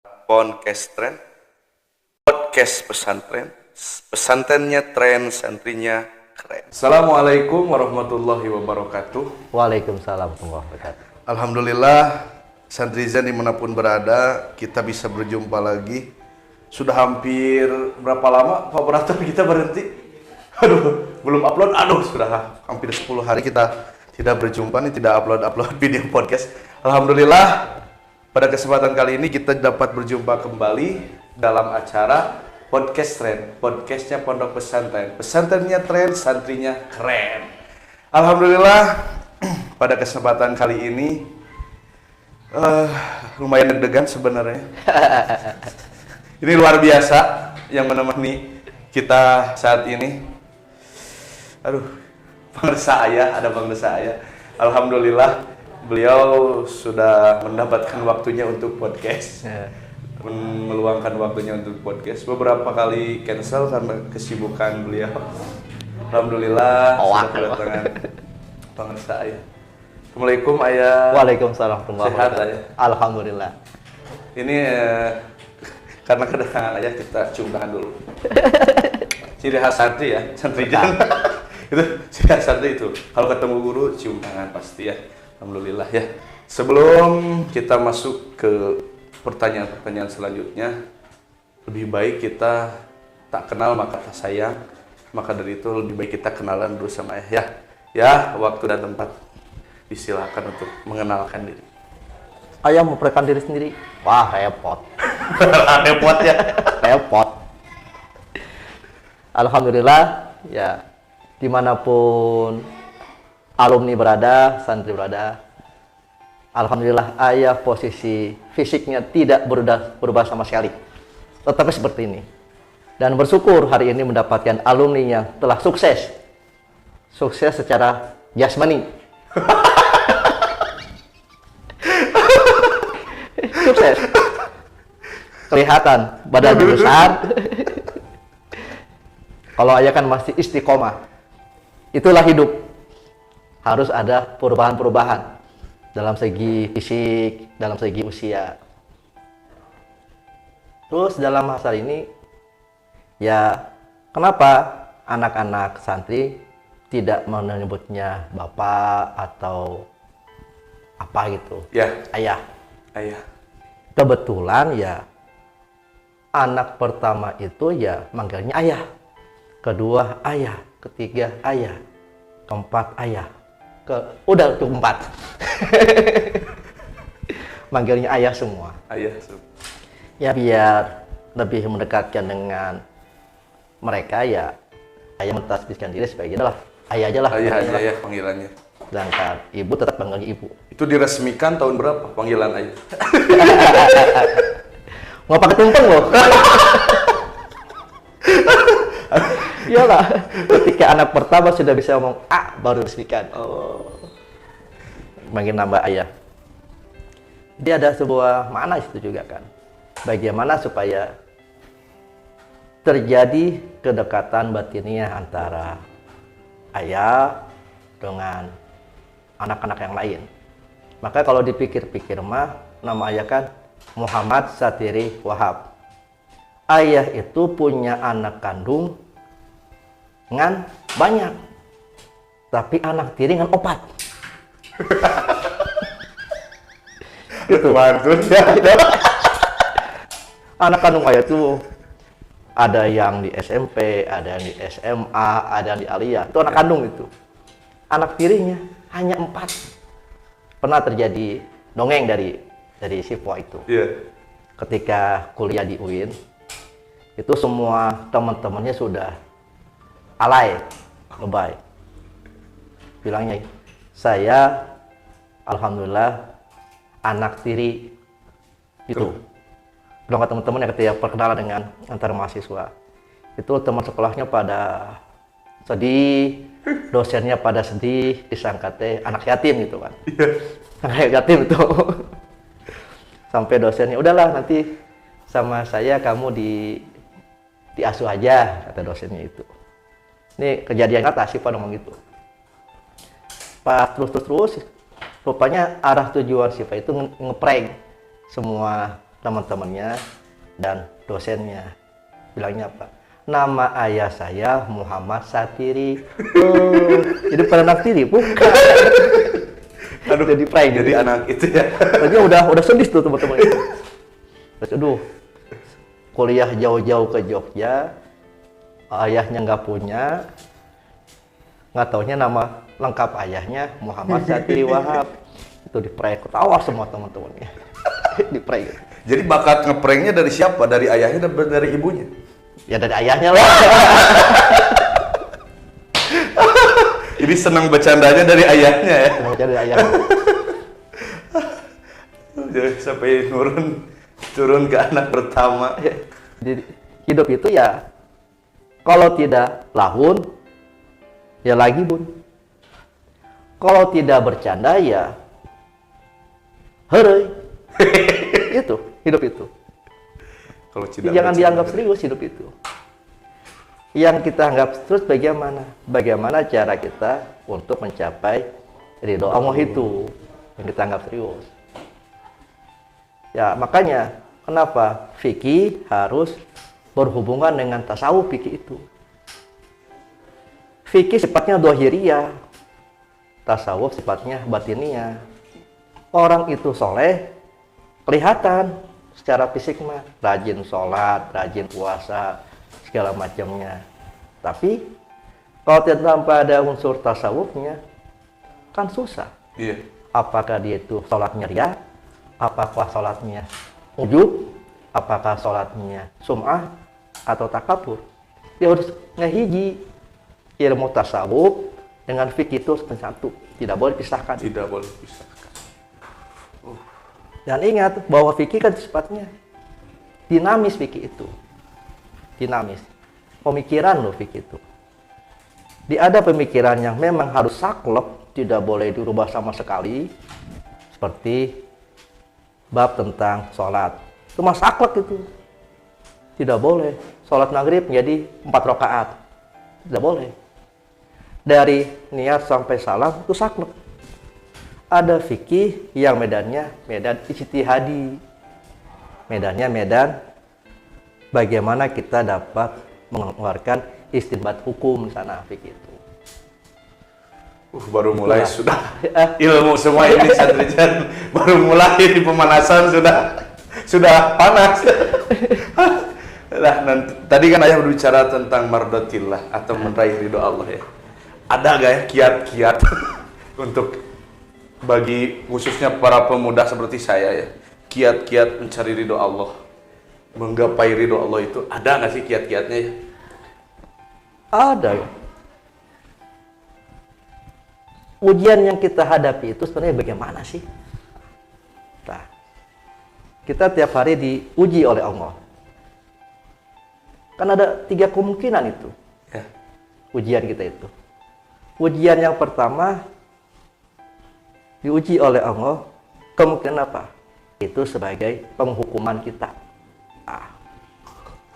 Podcast tren, podcast pesantren, pesantrennya tren, santrinya keren. Assalamualaikum warahmatullahi wabarakatuh. Waalaikumsalam warahmatullahi wabarakatuh. Alhamdulillah, santrizen dimanapun berada, kita bisa berjumpa lagi. Sudah hampir berapa lama Pak Operator kita berhenti? Aduh, belum upload. Aduh, sudah hampir 10 hari kita tidak berjumpa nih, tidak upload video podcast. Alhamdulillah, pada kesempatan kali ini kita dapat berjumpa kembali dalam acara Podcast Tren, podcastnya Pondok Pesantren. Pesantrennya tren, santrinya keren. Alhamdulillah, pada kesempatan kali ini lumayan deg-degan sebenarnya. Ini luar biasa yang menemani kita saat ini. Aduh, pemirsa ayah, ada pemirsa ayah. Alhamdulillah, beliau sudah mendapatkan waktunya untuk podcast, meluangkan waktunya untuk podcast. Beberapa kali cancel karena kesibukan beliau. Alhamdulillah sudah kedatangan pemirsa ayah. Assalamualaikum ayah. Waalaikumsalam warahmatullahi Sehat wabarakatuh. ayah. Alhamdulillah. Ini karena kedatangan ayah kita cium tangan dulu. Ciri khas santri ya, santri jangan. Itu ciri khas santri itu. Kalau ketemu guru cium tangan pasti ya. Alhamdulillah ya. Sebelum kita masuk ke pertanyaan-pertanyaan selanjutnya, lebih baik kita tak kenal maka tak sayang. Maka dari itu lebih baik kita kenalan dulu sama ayah ya. Ya, waktu dan tempat disilakan untuk mengenalkan diri. Ayah memperkenalkan diri sendiri. Wah, repot. Repot ya. Repot. Alhamdulillah ya, dimanapun alumni berada, santri berada, alhamdulillah ayah posisi fisiknya tidak berubah sama sekali, tetapi seperti ini. Dan bersyukur hari ini mendapatkan alumni yang telah sukses secara jasmani. Sukses, kelihatan badannya besar. Kalau ayah kan masih istiqomah, itulah hidup. Harus ada perubahan-perubahan dalam segi fisik, dalam segi usia. Terus dalam masa ini, ya kenapa anak-anak santri tidak menyebutnya bapak atau apa gitu? Ya, Ayah. ayah. Kebetulan ya anak pertama itu ya manggilnya ayah. Kedua ayah, ketiga ayah, keempat ayah. Udah tuh 4. Manggilnya ayah semua. Ayah. Ya biar lebih mendekatkan dengan mereka ya, ayah mentasbihkan diri sebagai adalah ayah aja lah. Ayah aja ya panggilannya. Sedangkan ibu tetap panggil ibu. Itu diresmikan tahun berapa panggilan ayah? Mau pakai tumpeng loh. Iyalah, ketika anak pertama sudah bisa ngomong A baru resmikan. Oh, makin nambah ayah. Dia ada sebuah makna itu juga kan. Bagaimana supaya terjadi kedekatan batiniah antara ayah dengan anak-anak yang lain. Maka kalau dipikir-pikir mah nama ayah kan Muhammad Satiri Wahab. Ayah itu punya anak kandung ngan banyak, tapi anak tiri ngan 4. Gitu. Anak kandung ayah tuh ada yang di SMP, ada yang di SMA, ada yang di Aliyah. Itu anak kandung itu. Anak tirinya hanya 4. Pernah terjadi dongeng dari si Po itu. Iya. Ketika kuliah di UIN, itu semua teman-temannya sudah alay, lebay. Bilangnya, saya alhamdulillah anak tiri itu. Bilang ke teman-temannya ketika perkenalan dengan antar mahasiswa. Itu teman sekolahnya pada sedih, dosennya pada sedih, disangka teh anak yatim gitu kan. Anak yatim itu. Sampai dosennya, udahlah nanti sama saya kamu diasuh aja, kata dosennya itu. Ini kejadian nyata sih Pak ngomong gitu. Pas terus rupanya arah tujuan Siva itu ngeprank semua teman-temannya dan dosennya. Bilangnya apa? Nama ayah saya Muhammad Satiri. Oh, jadi pada naftiri? Bukan. Aduh, jadi prank. jadi anak itu ya. Tadi udah sedih tuh teman-teman. Terus aduh, kuliah jauh-jauh ke Jogja, ayahnya nggak punya, nggak taunya nama lengkap ayahnya Muhammad Satiri Wahab. Itu di prank, ketawa semua teman-temannya. Di prank. Jadi bakat ngepranknya dari siapa? Dari ayahnya dan dari ibunya? Ya dari ayahnya lah. Jadi senang bercandanya dari ayahnya ya. Semuanya dari ayahnya. Jadi sampai turun ke anak pertama. Jadi hidup itu ya kalau tidak lahun ya lagi bun. Kalau tidak bercanda ya hereuy. Itu hidup itu. Kalau tidak Jangan bercanda. dianggap serius hidup itu. Yang kita anggap serius bagaimana? Bagaimana cara kita untuk mencapai ridho Allah itu yang kita anggap serius. Ya makanya kenapa fikih harus berhubungan dengan tasawuf fikih itu. Fikih sifatnya dohiriyah, tasawuf sifatnya batiniyah. Orang itu soleh kelihatan secara fisik mah rajin sholat, rajin puasa, segala macamnya. Tapi kalau tidak tanpa ada unsur tasawufnya kan susah. Iya. Apakah dia itu sholatnya riya, apakah sholatnya ujub, apakah sholatnya sum'ah atau takabur. Dia harus ngehiji ilmu tasawuf dengan fikih itu satu, tidak boleh pisahkan. Tidak boleh pisahkan. Dan ingat bahwa fikih kan sifatnya dinamis, fikih itu dinamis. Pemikiran loh fikih itu. Ada pemikiran yang memang harus saklek, tidak boleh dirubah sama sekali. Seperti bab tentang sholat. Cuma saklek itu. Tidak boleh. Sholat maghrib menjadi 4 rakaat. Tidak boleh. Dari niat sampai salam itu saklek. Ada fikih yang medannya medan ijtihadi. Medannya medan bagaimana kita dapat mengeluarkan istinbat hukum di sana fikih itu. Baru mulai sudah ilmu semua ini Sandrijan. Baru mulai di pemanasan sudah panas. Nah, tadi kan ayah berbicara tentang mardatillah atau meraih ridho Allah ya. Ada gak ya kiat-kiat untuk bagi khususnya para pemuda seperti saya ya, kiat-kiat mencari ridho Allah, menggapai ridho Allah itu ada nggak sih kiat-kiatnya ya? Ada ya. Ujian yang kita hadapi itu sebenarnya bagaimana sih? Nah, kita tiap hari diuji oleh Allah. Kan ada 3 kemungkinan itu. Ya. Ujian kita itu. Ujian yang pertama diuji oleh Allah, kemungkinan apa? Itu sebagai penghukuman kita.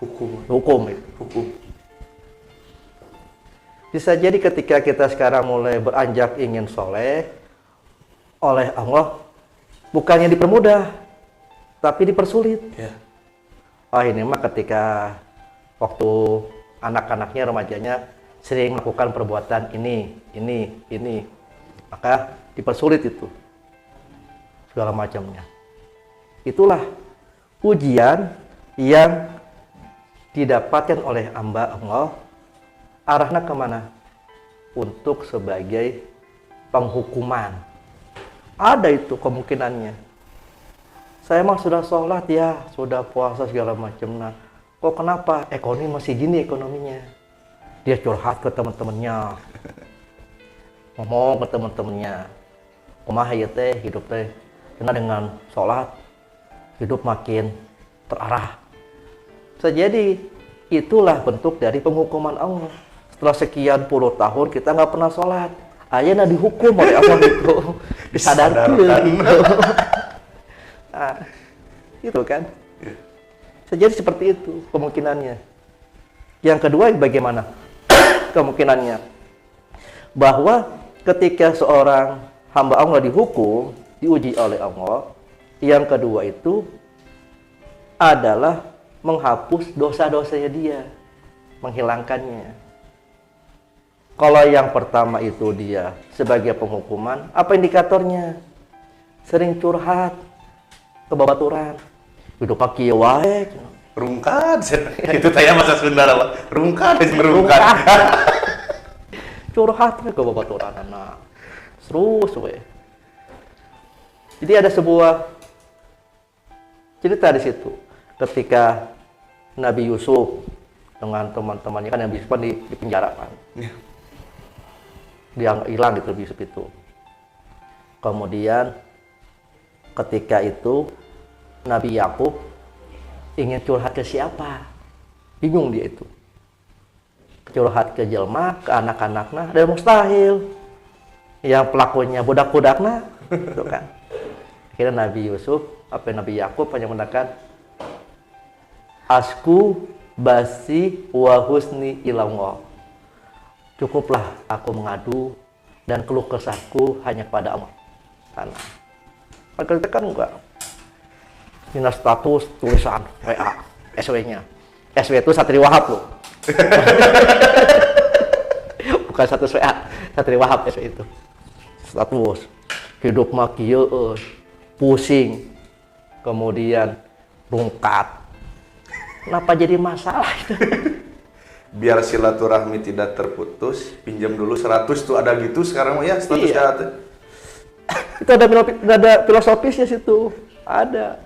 Hukum itu. Hukum. Bisa jadi ketika kita sekarang mulai beranjak ingin soleh, oleh Allah bukannya dipermudah, tapi dipersulit. Ya. Ini mah ketika waktu anak-anaknya, remajanya sering melakukan perbuatan ini, maka dipersulit itu segala macamnya. Itulah ujian yang didapatkan oleh hamba Allah. Arahnya kemana? Untuk sebagai penghukuman. Ada itu kemungkinannya. Saya emang sudah sholat ya, sudah puasa segala macam. Nah, kok kenapa ekonomi masih gini ekonominya? Dia curhat ke teman-temannya, ngomong ke teman-temannya, kumaha ieu teh hidup teh, karena dengan sholat hidup makin terarah. Bisa jadi itulah bentuk dari penghukuman Allah. Setelah sekian puluh tahun kita nggak pernah sholat, ayeuna dihukum oleh Allah itu, disadarkan. Nah, itu kan. Bisa jadi seperti itu kemungkinannya. Yang kedua bagaimana kemungkinannya? Bahwa ketika seorang hamba Allah dihukum, diuji oleh Allah, yang kedua itu adalah menghapus dosa-dosanya dia, menghilangkannya. Kalau yang pertama itu dia sebagai penghukuman, apa indikatornya? Sering curhat, kebabaturan, hidup pakai wae. Rungkad. Itu tanya bahasa Sunda lah. Rungkad, merungkad. Curhat ke kebabaturan anak. Terus we. Jadi ada sebuah cerita di situ. Ketika Nabi Yusuf dengan teman-temannya, kan Nabi Yusuf kan di penjara kan. Ya. Dia hilang gitu Nabi Yusuf itu. Kemudian ketika itu Nabi Yakub ingin curhat ke siapa? Bingung dia itu. Curhat ke jelma, ke anak-anaknya, dan mustahil. Yang pelakunya budak-budaknya, gitu kan. Akhirnya Nabi Yusuf, Nabi Yakub hanya mengatakan, asku basi wa husni ilallah. Cukuplah aku mengadu dan keluh kesahku hanya pada Allah. Karena kita kan enggak. Ini status tulisan WA, SW-nya. SW itu Satri Wahab loh. Bukan status WA, Satri Wahab SW itu. Status hidup mah kieu pusing. Kemudian rungkat. Kenapa jadi masalah itu? Biar silaturahmi tidak terputus, pinjam dulu 100 tuh ada gitu sekarang ya statusnya. Iya. Itu ada filosofisnya situ. Ada.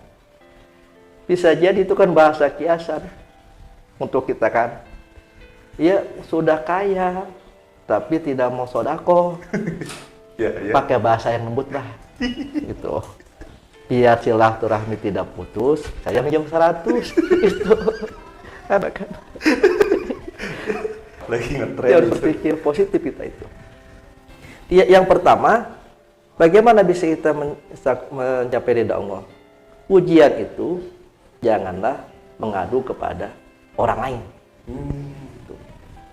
Bisa jadi itu kan bahasa kiasan untuk kita kan. Ya sudah kaya, tapi tidak mau sodako. Ya. Pakai bahasa yang lembut lah. Gitu. Biar silaturahmi tidak putus, saya minjam 100. Itu. Ada kan. Lagi ngetren. Dia harus berpikir positif kita itu. Yang pertama, bagaimana bisa kita mencapai ridha Allah? Ujian itu janganlah mengadu kepada orang lain.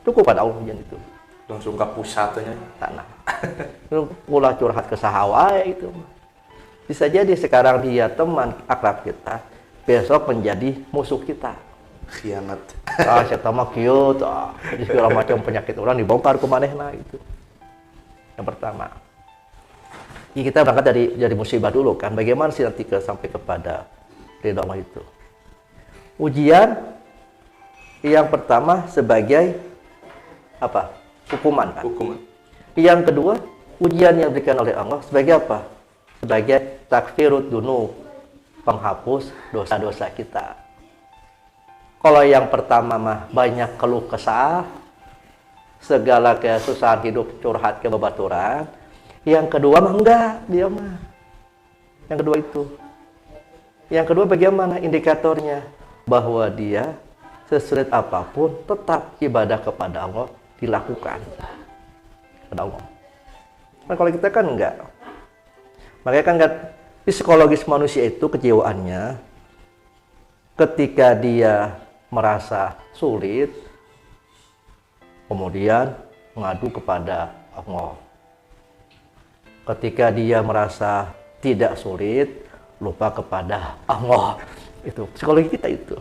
Cukup pada Allah ujian itu. Langsung ke pusatnya. Tanah. Mulai curhat ke sahawai itu. Bisa jadi sekarang dia teman akrab kita, besok menjadi musuh kita. Khianat. Saya tahu kieu tah. Segala macam penyakit orang dibongkar ke manehna itu. Yang pertama. Jadi kita berangkat dari musibah dulu kan. Bagaimana sih nanti sampai kepada ridha Allah itu? Ujian yang pertama sebagai apa? Hukuman kan. Hukuman. Yang kedua, ujian yang diberikan oleh Allah sebagai apa? Sebagai takfirud dunub, penghapus dosa-dosa kita. Kalau yang pertama mah banyak keluh kesah, segala kesusahan hidup curhat ke babaturan. Yang kedua mah enggak, dia mah. Yang kedua itu. Yang kedua bagaimana indikatornya? Bahwa dia sesulit apapun tetap ibadah kepada Allah dilakukan. Kepada Allah. Nah, kalau kita kan enggak. Makanya kan enggak, psikologis manusia itu kejiwaannya ketika dia merasa sulit, kemudian mengadu kepada Allah. Ketika dia merasa tidak sulit, lupa kepada Allah. Itu psikologi kita itu.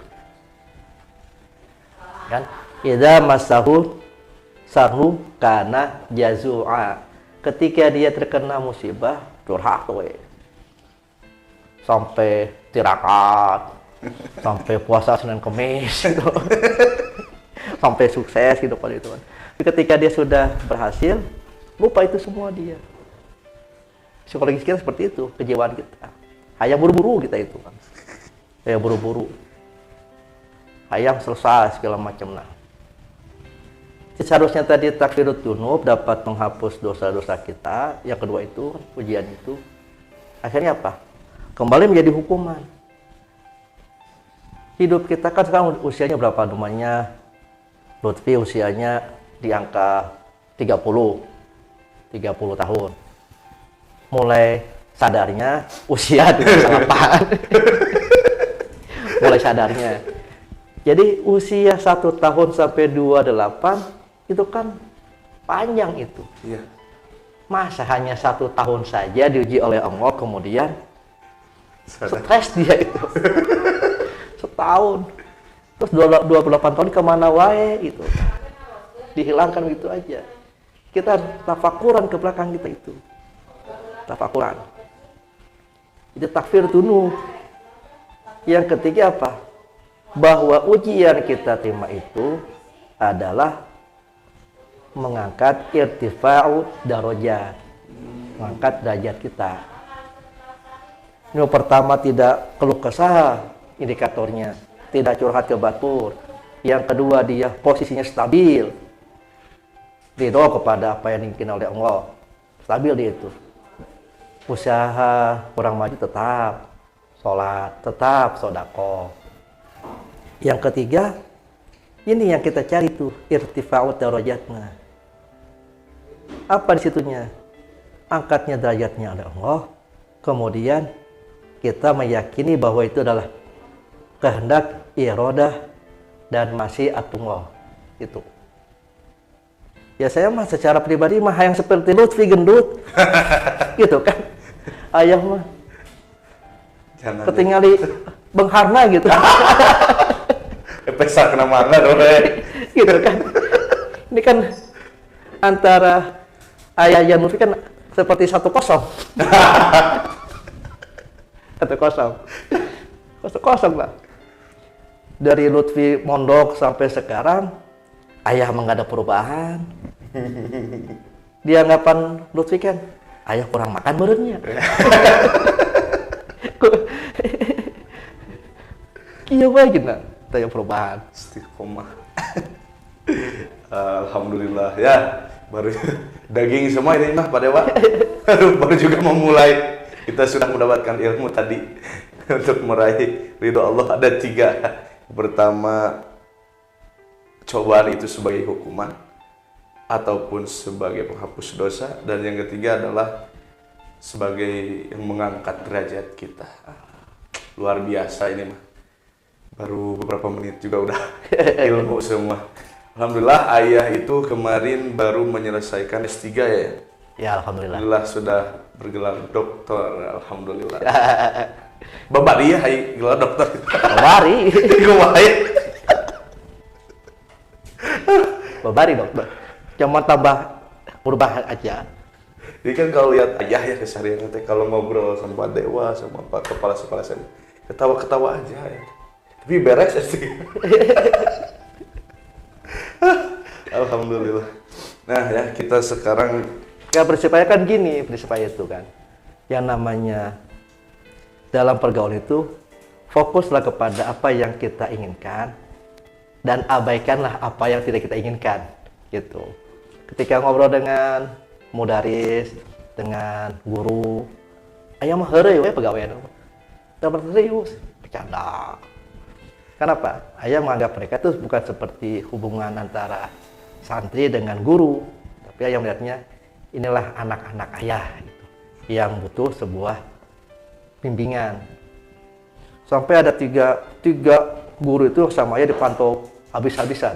Kan? Idza masahu sarhu kana jazua. Ketika dia terkena musibah, curhat we. Sampai tirakat, sampai puasa Senin Kamis gitu. Sampai sukses gitu pada itu. Ketika dia sudah berhasil, lupa itu semua dia. Psikologis kita seperti itu, kejiwaan kita. Hayang buru-buru kita itu kan. Hayang buru-buru. Hayang selesai segala macam nah. Seharusnya tadi takfirut dunub dapat menghapus dosa-dosa kita. Yang kedua itu ujian itu. Akhirnya apa? Kembali menjadi hukuman. Hidup kita kan sekarang usianya berapa namanya? Lutfi usianya di angka 30 tahun. Mulai sadarnya usia 28. Mulai sadarnya. Jadi usia 1 tahun sampai 28 itu kan panjang itu. Iya. Masa hanya 1 tahun saja diuji oleh Allah kemudian Sadar. stres dia itu. tahun. Terus 28 tahun kemana wae gitu. Dihilangkan gitu aja. Kita harus tafakuran ke belakang kita itu. Tafakuran. Itu takfir tunu. Yang ketiga apa? Bahwa ujian kita terima itu adalah mengangkat irtifa'u darajat. Mengangkat derajat kita. Yang pertama tidak keluh kesah indikatornya. Tidak curhat ke batur. Yang kedua dia posisinya stabil. Ridho kepada apa yang diinginkan oleh Allah. Stabil dia itu. Usaha kurang maju tetap. Sholat tetap sodako. Yang ketiga, ini yang kita cari tuh. Irtifa'ut darajatnya. Apa disitunya? Angkatnya derajatnya oleh Allah. Kemudian kita meyakini bahwa itu adalah kehendak, iradah, dan masih atullah. Itu. Ya saya mah secara pribadi mah yang seperti Lutfi gendut. Gitu kan. Ayah mah ketinggali Bengharna gitu. Pesa kena mangga dong. Gitu kan. Ini kan antara ayah dan Lutfi kan seperti 1-0. 1-0. 1-0 lah. Dari Lutfi mondok sampai sekarang, ayah mah nggak ada perubahan. Dia anggapan Lutfi kan, ayah kurang makan berenya. Iya baik nah, tanya perubahan. Istiqomah. Alhamdulillah ya, baru daging semua ini mah Pak Dewa. Baru juga memulai. Kita sudah mendapatkan ilmu tadi untuk meraih ridho Allah ada 3. Pertama, cobaan itu sebagai hukuman ataupun sebagai penghapus dosa, dan yang ketiga adalah sebagai yang mengangkat derajat kita. Luar biasa ini mah. Baru beberapa menit juga udah ilmu semua. Alhamdulillah ayah itu kemarin baru menyelesaikan S3 ya. Ya alhamdulillah. Alhamdulillah sudah bergelar doktor. Alhamdulillah. Babari ya, gelar dokter. Babari. Kumaha? Babari dokter. Cuma tambah berubah aja. Jadi kan kalau lihat ayah ya keseharian nanti kalau ngobrol sama Pak Dewa sama Pak Kepala Sekolah saya ketawa-ketawa aja ya. Tapi beres sih. Alhamdulillah. Nah ya kita sekarang Ya bersepaya kan gini, bersepaya itu kan. Yang namanya dalam pergaulan itu fokuslah kepada apa yang kita inginkan dan abaikanlah apa yang tidak kita inginkan gitu. Ketika ngobrol dengan mudaris, dengan guru, aya mah heureuy we pegawaian. Dapat serius, bercanda. Kenapa? Ayah menganggap mereka itu bukan seperti hubungan antara santri dengan guru, tapi ayah melihatnya inilah anak-anak ayah gitu, yang butuh sebuah bimbingan. Sampai ada tiga guru itu sama ayah dipantau habis-habisan,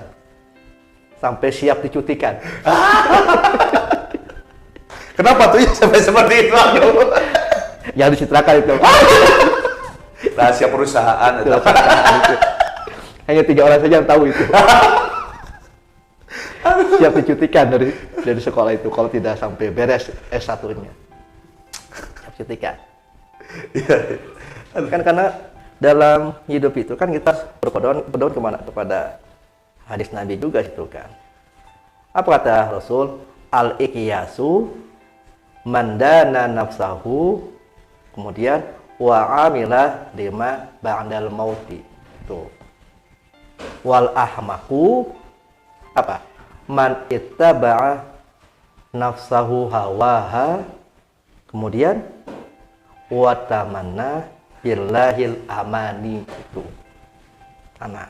sampai siap dicutikan. kenapa tuh ya sampai seperti itu? Yang dicitrakan itu. Rahasia perusahaan atau Hanya 3 orang saja yang tahu itu. Siap dicutikan dari sekolah itu kalau tidak sampai beres S1-nya. Siap cutikan. Kan karena dalam hidup itu kan kita berpedoman kemana? Kepada hadis Nabi juga itu kan. Apa kata Rasul? Al-iqyasu mandana nafsahu, kemudian wa amila lima ba'dal mauti. Tuh. Wal ahmaku apa? Man ittaba'a nafsahu hawaha, kemudian wa tamanna billahil amani. Itu. Karena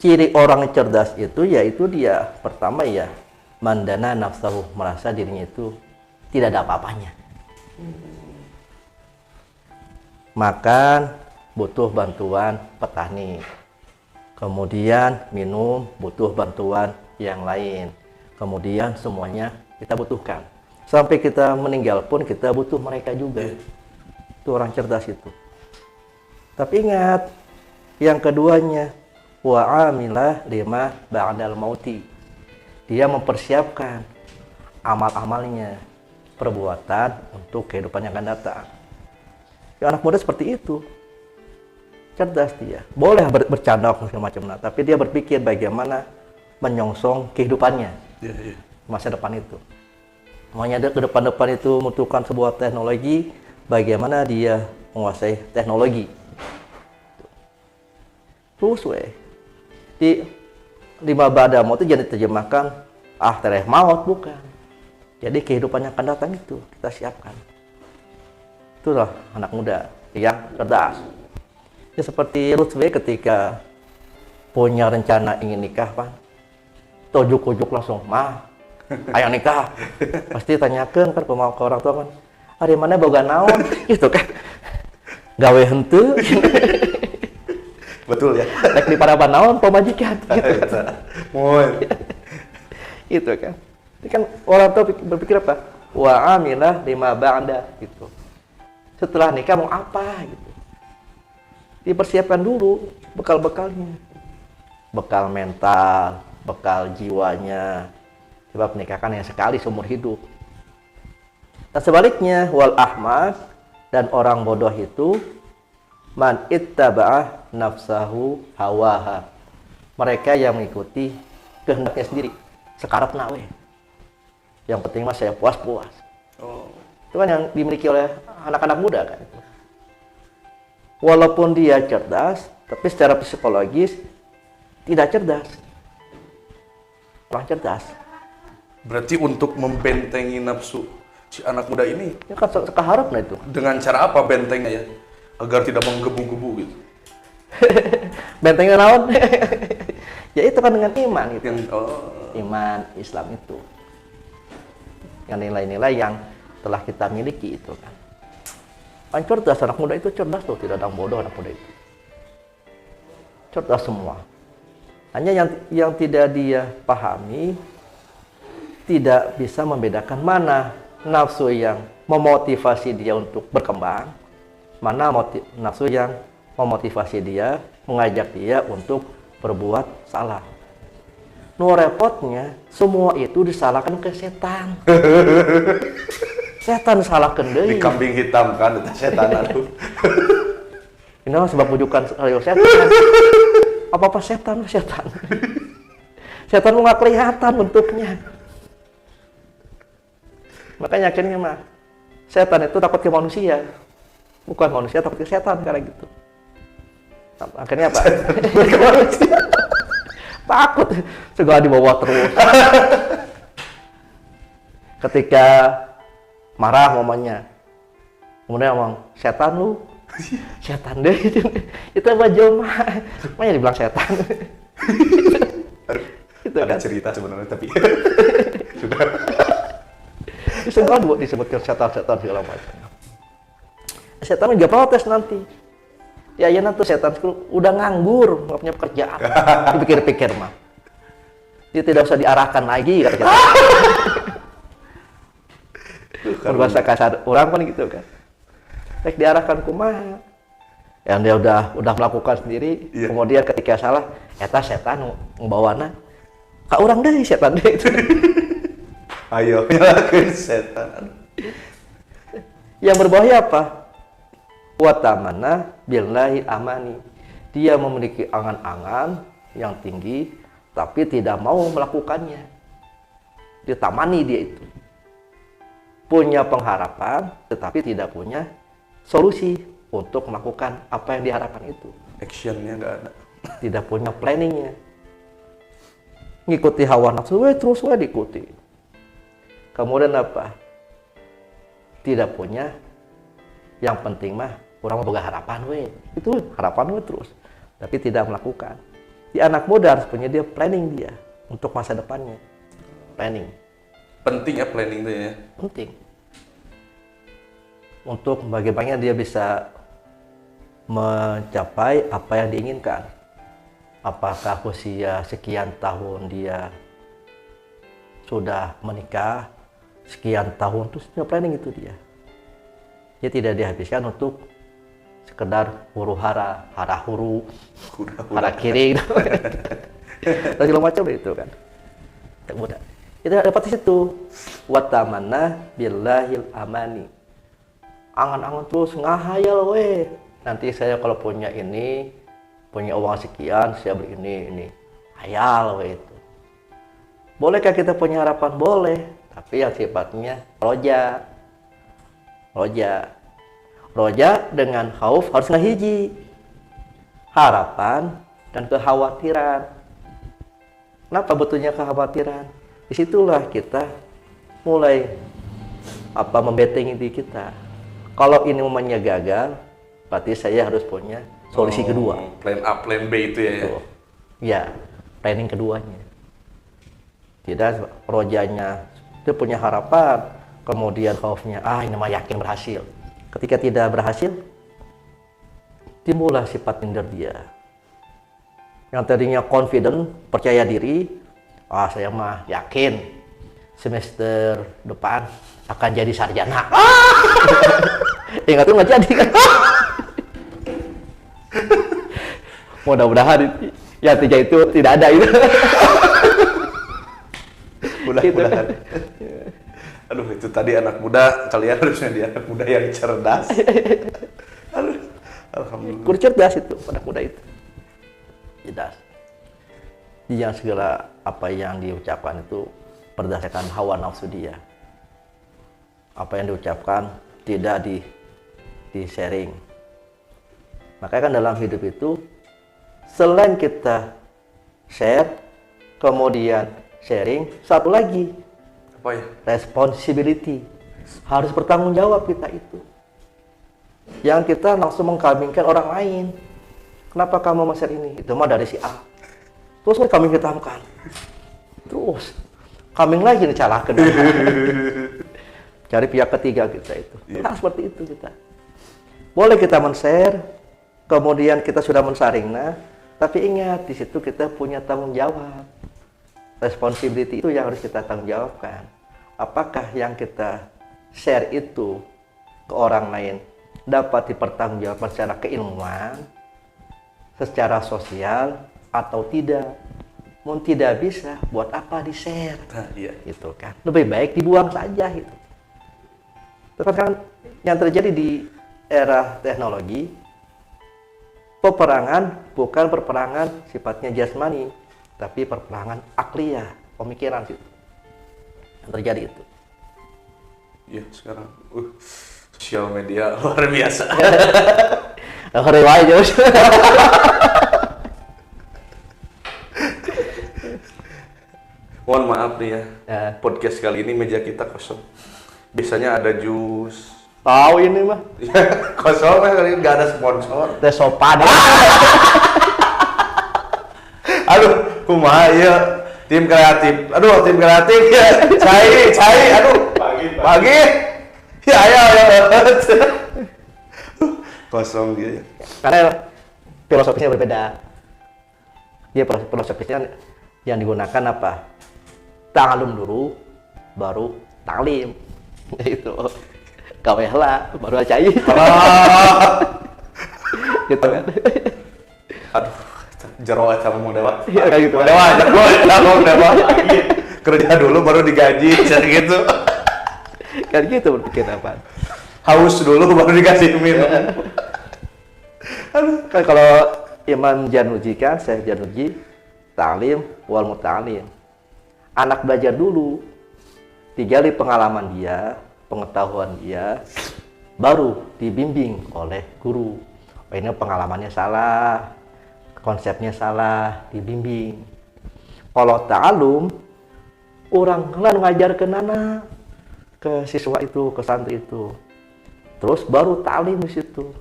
ciri orang cerdas itu yaitu dia pertama ya mandana nafsahu, merasa dirinya itu tidak ada apa-apanya. Makan butuh bantuan petani, kemudian minum butuh bantuan yang lain, kemudian semuanya kita butuhkan. Sampai kita meninggal pun kita butuh mereka juga. Itu orang cerdas itu. Tapi ingat, Yang keduanya, wa amilah lima ba'dal mauti. Dia mempersiapkan amal-amalnya, perbuatan untuk kehidupan yang akan datang. Ya, anak muda seperti itu. Cerdas dia. Boleh bercanda segala macam, tapi dia berpikir bagaimana menyongsong kehidupannya. Masa depan itu. Makanya ke depan-depan itu membutuhkan sebuah teknologi, bagaimana dia menguasai teknologi. Terus di lima ba'da maut itu jangan diterjemahkan tereh maut, bukan. Jadi kehidupan yang akan datang itu kita siapkan. Itulah anak muda yang cerdas. Ya, seperti Ruth ketika punya rencana ingin nikah, Pak. Ujuk-ujuk langsung, "Mah, ayo nikah." Pasti tanyakan kan ke orang tua kan, "Hari mana boga naon?" Gitu kan. Gawe henteu. Betul ya. Rek di paraban naon pamajikan gitu kan. Itu kan. Ini kan orang tua berpikir apa? Wa amilah lima ba'da gitu. Setelah nikah mau apa gitu. Dipersiapkan dulu bekal-bekalnya. Bekal mental, bekal jiwanya. Sebab nikah kan yang sekali seumur hidup. Dan sebaliknya, wal ahmak, dan orang bodoh itu man ittaba'ah nafsahu hawaha. Mereka yang mengikuti kehendaknya sendiri, sekarap nawe. Yang penting mah saya puas-puas. Itu kan yang dimiliki oleh anak-anak muda kan. Walaupun dia cerdas, tapi secara psikologis tidak cerdas. Kurang cerdas. Berarti untuk membentengi nafsu si anak muda ini, Ya kan keharap nah itu. dengan cara apa bentengnya ya? Agar tidak menggebu-gebu gitu. Bentengnya naon? Ya itu kan dengan iman gitu. Iman Islam itu. Yang nilai-nilai yang telah kita miliki itu kan. Kan cerdas anak muda itu, cerdas tuh, tidak ada yang bodoh anak muda itu. Cerdas semua. Hanya yang tidak dia pahami, tidak bisa membedakan mana nafsu yang memotivasi dia untuk berkembang, mana nafsu yang memotivasi dia, mengajak dia untuk berbuat salah. Nu repotnya, semua itu disalahkan ke setan. Setan salahkan deui. Dikambing hitam kan, itu setan aduh. Ini sebab bujukan setan. Apa-apa setan. Setan nggak kelihatan bentuknya. Makanya akhirnya mah setan itu takut ke manusia, bukan manusia takut ke setan karena gitu. Akhirnya apa? Takut segala dibawa terus. Ketika marah momennya, kemudian ngomong setan lu, setan deh itu apa jelma, makanya dibilang setan. Itu Ada kan cerita sebenarnya tapi sudah. Disebut disebutkan setan segala macam. Setan juga protes nanti. Ya nanti setan udah nganggur, nggak punya pekerjaan. Dipikir-pikir mah, dia tidak usah diarahkan lagi kata setan. Berbahasa kasar orang kan gitu kan. Rek diarahkan kumaha. Yang dia udah melakukan sendiri, kemudian ketika salah, eta setan ngbawana ka urang deui setan deui. Ayo nyalakeun setan. Yang berbahaya apa? Wa tamana billahi amani. Dia memiliki angan-angan yang tinggi tapi tidak mau melakukannya. Ditamani dia itu. Punya pengharapan tetapi tidak punya solusi untuk melakukan apa yang diharapkan itu. Actionnya nggak ada. Tidak punya planningnya. Ngikuti hawa nafsu, terus diikuti. Kemudian apa? Tidak punya. Yang penting mah orang boga harapan itu harapan terus, tapi tidak melakukan. Di anak muda harus punya dia planning dia untuk masa depannya. Planning. Penting ya planning itu ya. Penting. Untuk bagaimana dia bisa mencapai apa yang diinginkan. Apakah usia sekian tahun dia sudah menikah, sekian tahun, terus dia planning itu dia. Dia tidak dihabiskan untuk sekedar huru hara, hara huru, Udah. hara kiri gitu. Dan segala macam itu kan. Tak mudah. Itu dapat di situ. Watamana billahil amani. Angan-angan terus ngahayal weh. Nanti saya kalau punya ini, punya uang sekian, saya beli ini. Hayal weh itu. Bolehkah kita punya harapan? Boleh. Tapi yang sifatnya roja. Roja dengan khauf harus ngahiji. Harapan dan kekhawatiran. Kenapa betulnya kekhawatiran? Disitulah kita mulai membetengi diri kita. Kalau ini momennya gagal, berarti saya harus punya solusi kedua. Plan A, plan B itu ya. Tuh. Ya, planning keduanya. Tidak rojanya itu punya harapan, kemudian khaufnya, ini mah yakin berhasil. Ketika tidak berhasil, timbullah sifat minder dia. Yang tadinya confident, percaya diri, saya mah yakin semester depan akan jadi sarjana. Ingat tuh nggak jadi kan? Mudah-mudahan ya tiga itu tidak ada itu. Mudah-mudahan. Aduh, itu tadi anak muda, kalian harusnya dia anak muda yang cerdas. Aduh, alhamdulillah. Kurang cerdas itu anak muda itu. Cerdas. Yang segala apa yang diucapkan itu berdasarkan hawa nafsu dia. Apa yang diucapkan tidak di sharing. Makanya kan dalam hidup itu selain kita share, kemudian sharing, satu lagi Apa ya? responsibility. Harus bertanggung jawab kita itu. Yang kita langsung mengkambingkan orang lain. Kenapa kamu share ini? Itu mah dari si A. Terus kami hitamkan. Terus kambing lagi dicalahkan. Cari pihak ketiga kita itu. Nah, seperti itu kita. Boleh kita men-share, kemudian kita sudah men-sharing, tapi ingat di situ kita punya tanggung jawab. Responsibility itu yang harus kita tanggung jawabkan. Apakah yang kita share itu ke orang lain dapat dipertanggungjawabkan secara keilmuan, secara sosial, atau tidak? Mau tidak bisa, buat apa di-share? Nah, iya. Gitu kan. Lebih baik dibuang saja gitu. Terus kan yang terjadi di era teknologi, peperangan bukan peperangan sifatnya jasmani, tapi peperangan akliyah, pemikiran situ. Yang terjadi itu. Iya, sekarang sosial media luar biasa. Hari wae Jos. Mohon maaf nih ya. Ya. Podcast kali ini meja kita kosong. Biasanya ada jus. Tahu ini mah. Kosong kan kali ini nggak ada sponsor. Teh sopan. Aduh, kumaha ya. Tim kreatif. Aduh, tim kreatif ya. Cai. Aduh. Pagi. Ya, ayo. Kosong dia. Karena filosofinya berbeda. Dia filosofisnya yang digunakan apa? Ta'alum dulu, baru taklim. Itu. Kawehla, baru acai. Gitu kan. Aduh, jero eta mau dewa. Iya kayak gitu. Dewa. Kerja dulu baru digaji, gitu. Kan gitu berpikir apa? Haus dulu baru dikasih minum. Kan kalau Imam Januji kan, Syekh Januji, ta'lim wal muta'alim. Anak belajar dulu, digali pengalaman dia, pengetahuan dia, baru dibimbing oleh guru. Oh, ini pengalamannya salah, konsepnya salah, dibimbing. Kalau ta'alum, orang ngajar ke anak, ke siswa itu, ke santri itu. Terus baru ta'lim di situ.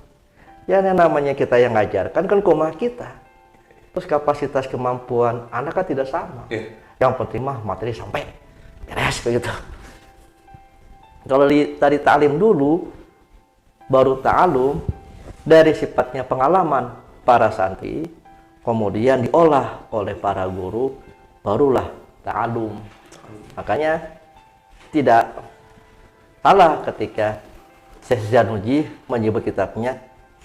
Ya yang namanya kita yang ngajarkan kan koma kita. Terus kapasitas kemampuan anak kan tidak sama. Yang penting mah materi sampai beres begitu. Kalau tadi ta'lim dulu, baru ta'alum, dari sifatnya pengalaman para santri, kemudian diolah oleh para guru, barulah ta'alum. Makanya tidak salah ketika Syekh Januji menyebut kitabnya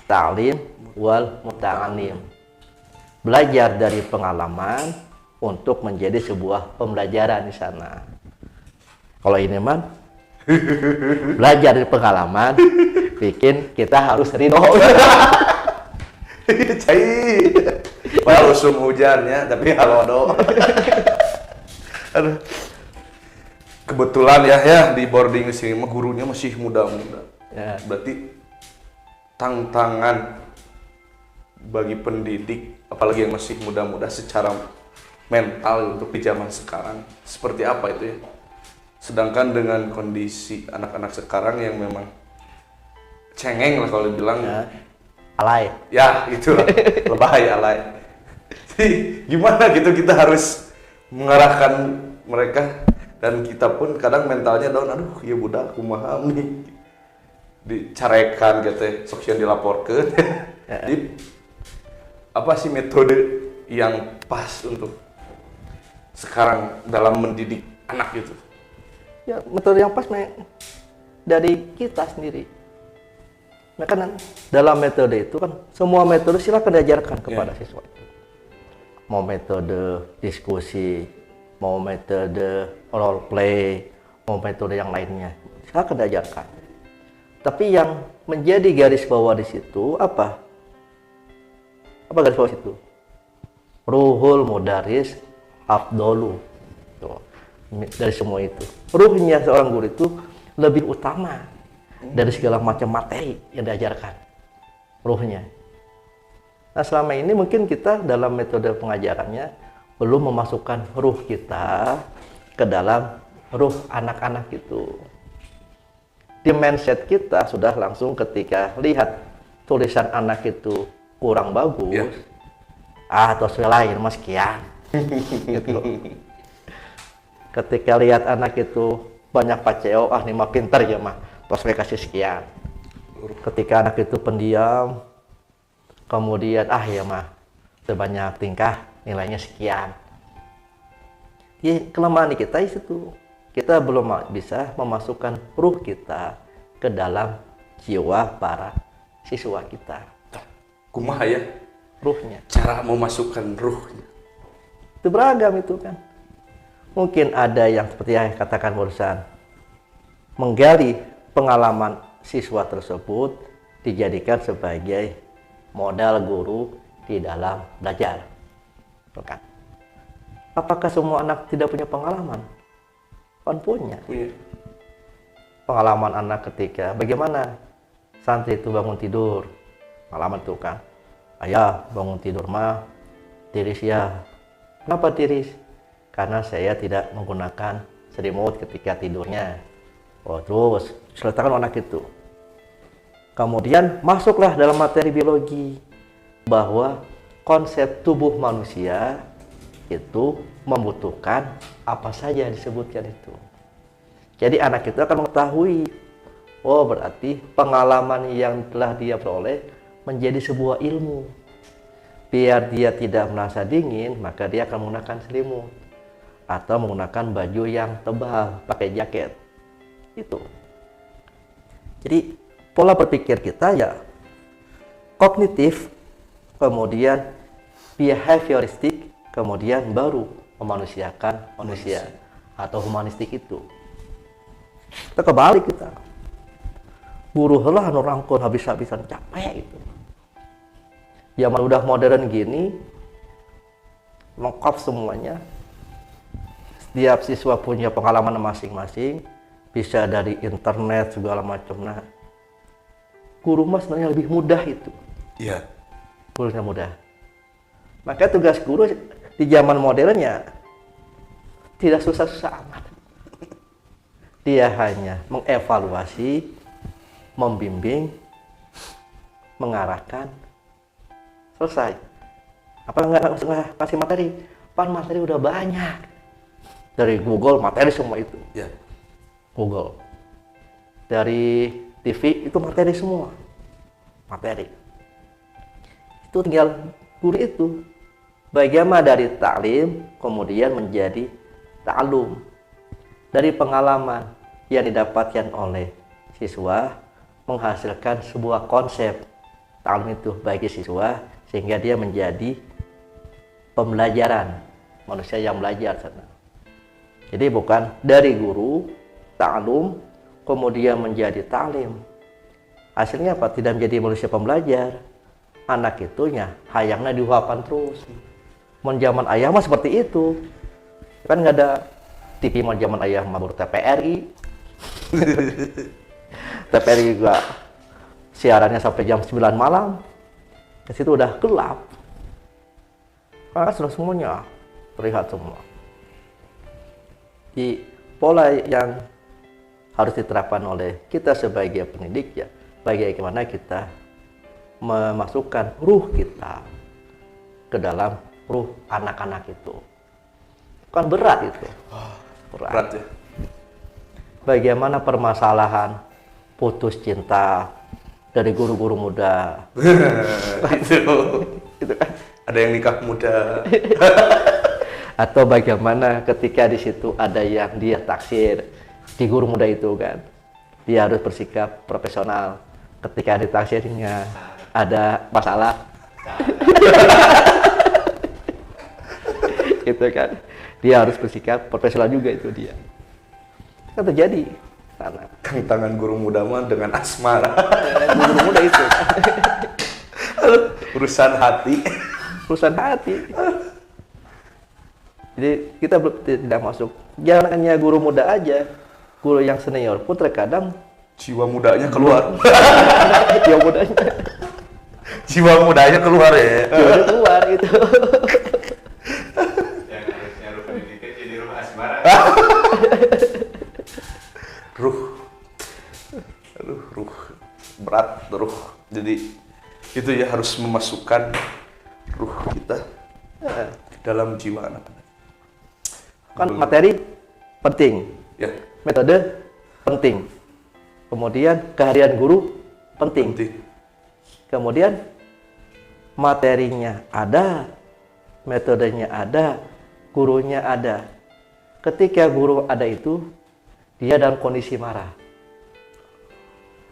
ta'lim wal muta'alim. Belajar dari pengalaman untuk menjadi sebuah pembelajaran di sana. Kalau ini man belajar dari pengalaman bikin kita harus ridho. Cair. Padahal usum hujannya, tapi halodo. Aduh. Kebetulan ya di boarding sini mah gurunya masih muda-muda. Ya. Berarti tantangan bagi pendidik, apalagi yang masih muda-muda secara mental untuk di zaman sekarang seperti apa itu ya? Sedangkan dengan kondisi anak-anak sekarang yang memang cengeng lah kalau dibilang. Ya. Alay. Ya, itulah. Lebay alay. Jadi gimana gitu kita harus mengarahkan mereka, dan kita pun kadang mentalnya down. Aduh, ya budak kumaha nih. Dicarekan gitu, sok yang dilaporkan. Jadi apa sih metode yang pas untuk sekarang dalam mendidik anak gitu? Ya, metode yang pas dari kita sendiri. Nah kan dalam metode itu kan semua metode silakan diajarkan kepada siswa itu. Mau metode diskusi, mau metode role play, mau metode yang lainnya, silakan diajarkan. Tapi yang menjadi garis bawah di situ apa? Apa garis bawah situ? Ruhul mudaris afdolu. Tuh. Dari semua itu, ruhnya seorang guru itu lebih utama dari segala macam materi yang diajarkan, ruhnya. Nah selama ini mungkin kita dalam metode pengajarannya belum memasukkan ruh kita ke dalam ruh anak-anak itu. Di mindset kita sudah langsung ketika lihat tulisan anak itu kurang bagus, atau lain mas kian. Gitu. Ketika lihat anak itu banyak paceo, ini mah pinter ya mah, terus mereka kasih sekian. Ketika anak itu pendiam, kemudian ya mah sebanyak tingkah nilainya sekian. Kelemahan kita itu, kita belum bisa memasukkan ruh kita ke dalam jiwa para siswa kita. Kumaha ya? Ruhnya. Cara memasukkan ruhnya. Itu beragam itu kan. Mungkin ada yang seperti yang katakan barusan, menggali pengalaman siswa tersebut dijadikan sebagai modal guru di dalam belajar. Bukan? Apakah semua anak tidak punya pengalaman? Kan punya. Pengalaman anak ketika bagaimana santri itu bangun tidur, pengalaman itu kan. Ayah bangun tidur mah tiris ya. Kenapa tiris? Karena saya tidak menggunakan selimut ketika tidurnya. Oh, terus selesaikan anak itu. Kemudian masuklah dalam materi biologi bahwa konsep tubuh manusia itu membutuhkan apa saja disebutkan itu. Jadi anak itu akan mengetahui, oh berarti pengalaman yang telah dia peroleh menjadi sebuah ilmu. Biar dia tidak merasa dingin, maka dia akan menggunakan selimut atau menggunakan baju yang tebal, pakai jaket. Itu. Jadi pola berpikir kita ya kognitif, kemudian behavioristik, kemudian baru memanusiakan manusia atau humanistik itu. Kita kebalik kita. Guru heula anu rangkul habis-habisan capek itu. Zaman udah modern gini, lengkap semuanya. Setiap siswa punya pengalaman masing-masing, bisa dari internet segala macam. Nah, guru mas sebenarnya lebih mudah itu. Iya. Gurunya mudah. Maka tugas guru di zaman modernnya tidak susah-susah amat. Dia hanya mengevaluasi, membimbing, mengarahkan, selesai. Apa nggak kasih materi? Pan materi udah banyak. Dari Google materi semua itu. Ya. Google. Dari TV itu materi semua. Materi. Itu tinggal guru itu. Bagaimana dari taklim kemudian menjadi ta'alum. Dari pengalaman yang didapatkan oleh siswa menghasilkan sebuah konsep ta'lim itu bagi siswa sehingga dia menjadi pembelajaran, manusia yang belajar sana. Jadi bukan dari guru ta'lum kemudian menjadi ta'lim. Hasilnya apa? Tidak menjadi manusia pembelajar. Anak itunya hayangnya diuapan terus. Zaman ayah mah seperti itu. Kan nggak ada TV mah zaman ayah mah baru TPRI. TPRI juga siarannya sampai jam 9 malam. Di situ udah gelap. Karena sudah semuanya terlihat semua. Di pola yang harus diterapkan oleh kita sebagai pendidik ya, bagaimana kita memasukkan ruh kita ke dalam ruh anak-anak itu. Kan berat itu. Berat ya. Bagaimana permasalahan putus cinta dari guru-guru muda. Itu kan ada yang nikah muda. Atau bagaimana ketika di situ ada yang dia taksir di guru muda itu kan, dia harus bersikap profesional. Ketika ditaksirnya ada masalah, itu kan, dia harus bersikap profesional juga itu dia. Kan terjadi karena Kang tangan guru muda mah dengan asmara. guru muda itu Urusan hati. urusan hati. Jadi kita tidak masuk. Jangan hanya guru muda aja, guru yang senior pun terkadang Jiwa mudanya keluar. dia mudanya Jiwa mudanya keluar ya. dia keluar itu. Yang harusnya ruh pendidikan jadi ruh asmara. Ruh. Aduh, ruh. Berat ruh. Jadi itu ya harus memasukkan ruh kita ke dalam jiwa anak-anak. Kan materi penting, Ya, metode penting, kemudian kehadiran guru penting, penting. kemudian materinya ada, metodenya ada, gurunya ada. Ketika guru ada itu, dia dalam kondisi marah.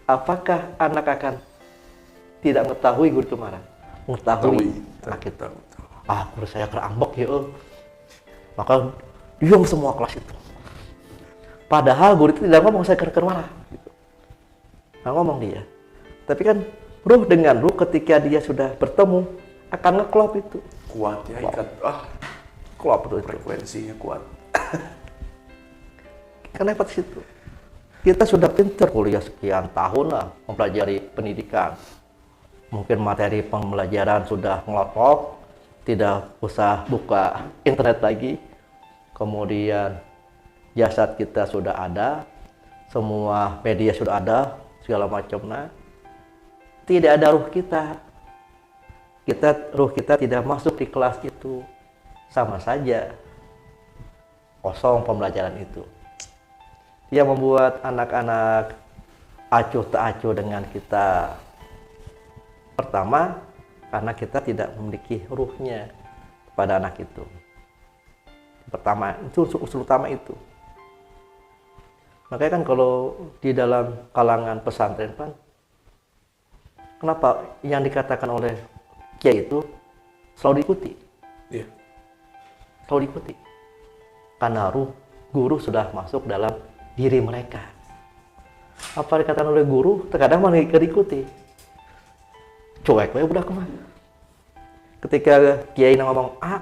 Apakah anak akan tidak mengetahui guru itu marah? Mengetahui anak itu. Tahu. Ah, guru saya kerambek ya. Maka diam semua kelas itu. Padahal guru itu tidak ngomong saya ker marah. Gitu. Nggak ngomong dia. Tapi kan ruh dengan ruh ketika dia sudah bertemu akan ngeklop itu. Kuat ya ikat. Klop itu. Frekuensinya kuat. Kenapa di situ? Kita sudah pintar kuliah sekian tahun lah mempelajari pendidikan. Mungkin materi pembelajaran sudah ngelotok, tidak usah buka internet lagi. Kemudian jasad kita sudah ada, semua media sudah ada, segala macam. Nah, tidak ada ruh kita. Ruh kita tidak masuk di kelas itu. Sama saja kosong pembelajaran itu. Dia membuat anak-anak acuh tak acuh dengan kita. Pertama, karena kita tidak memiliki ruhnya kepada anak itu. Pertama, itu usul utama itu. Makanya kan kalau di dalam kalangan pesantren kan, kenapa yang dikatakan oleh kiai itu selalu diikuti? Iya. Selalu diikuti. Karena ruh guru sudah masuk dalam diri mereka. Apa dikatakan oleh guru, terkadang malah diikuti. Cuek, udah kemana? Ketika kiai ngomong A,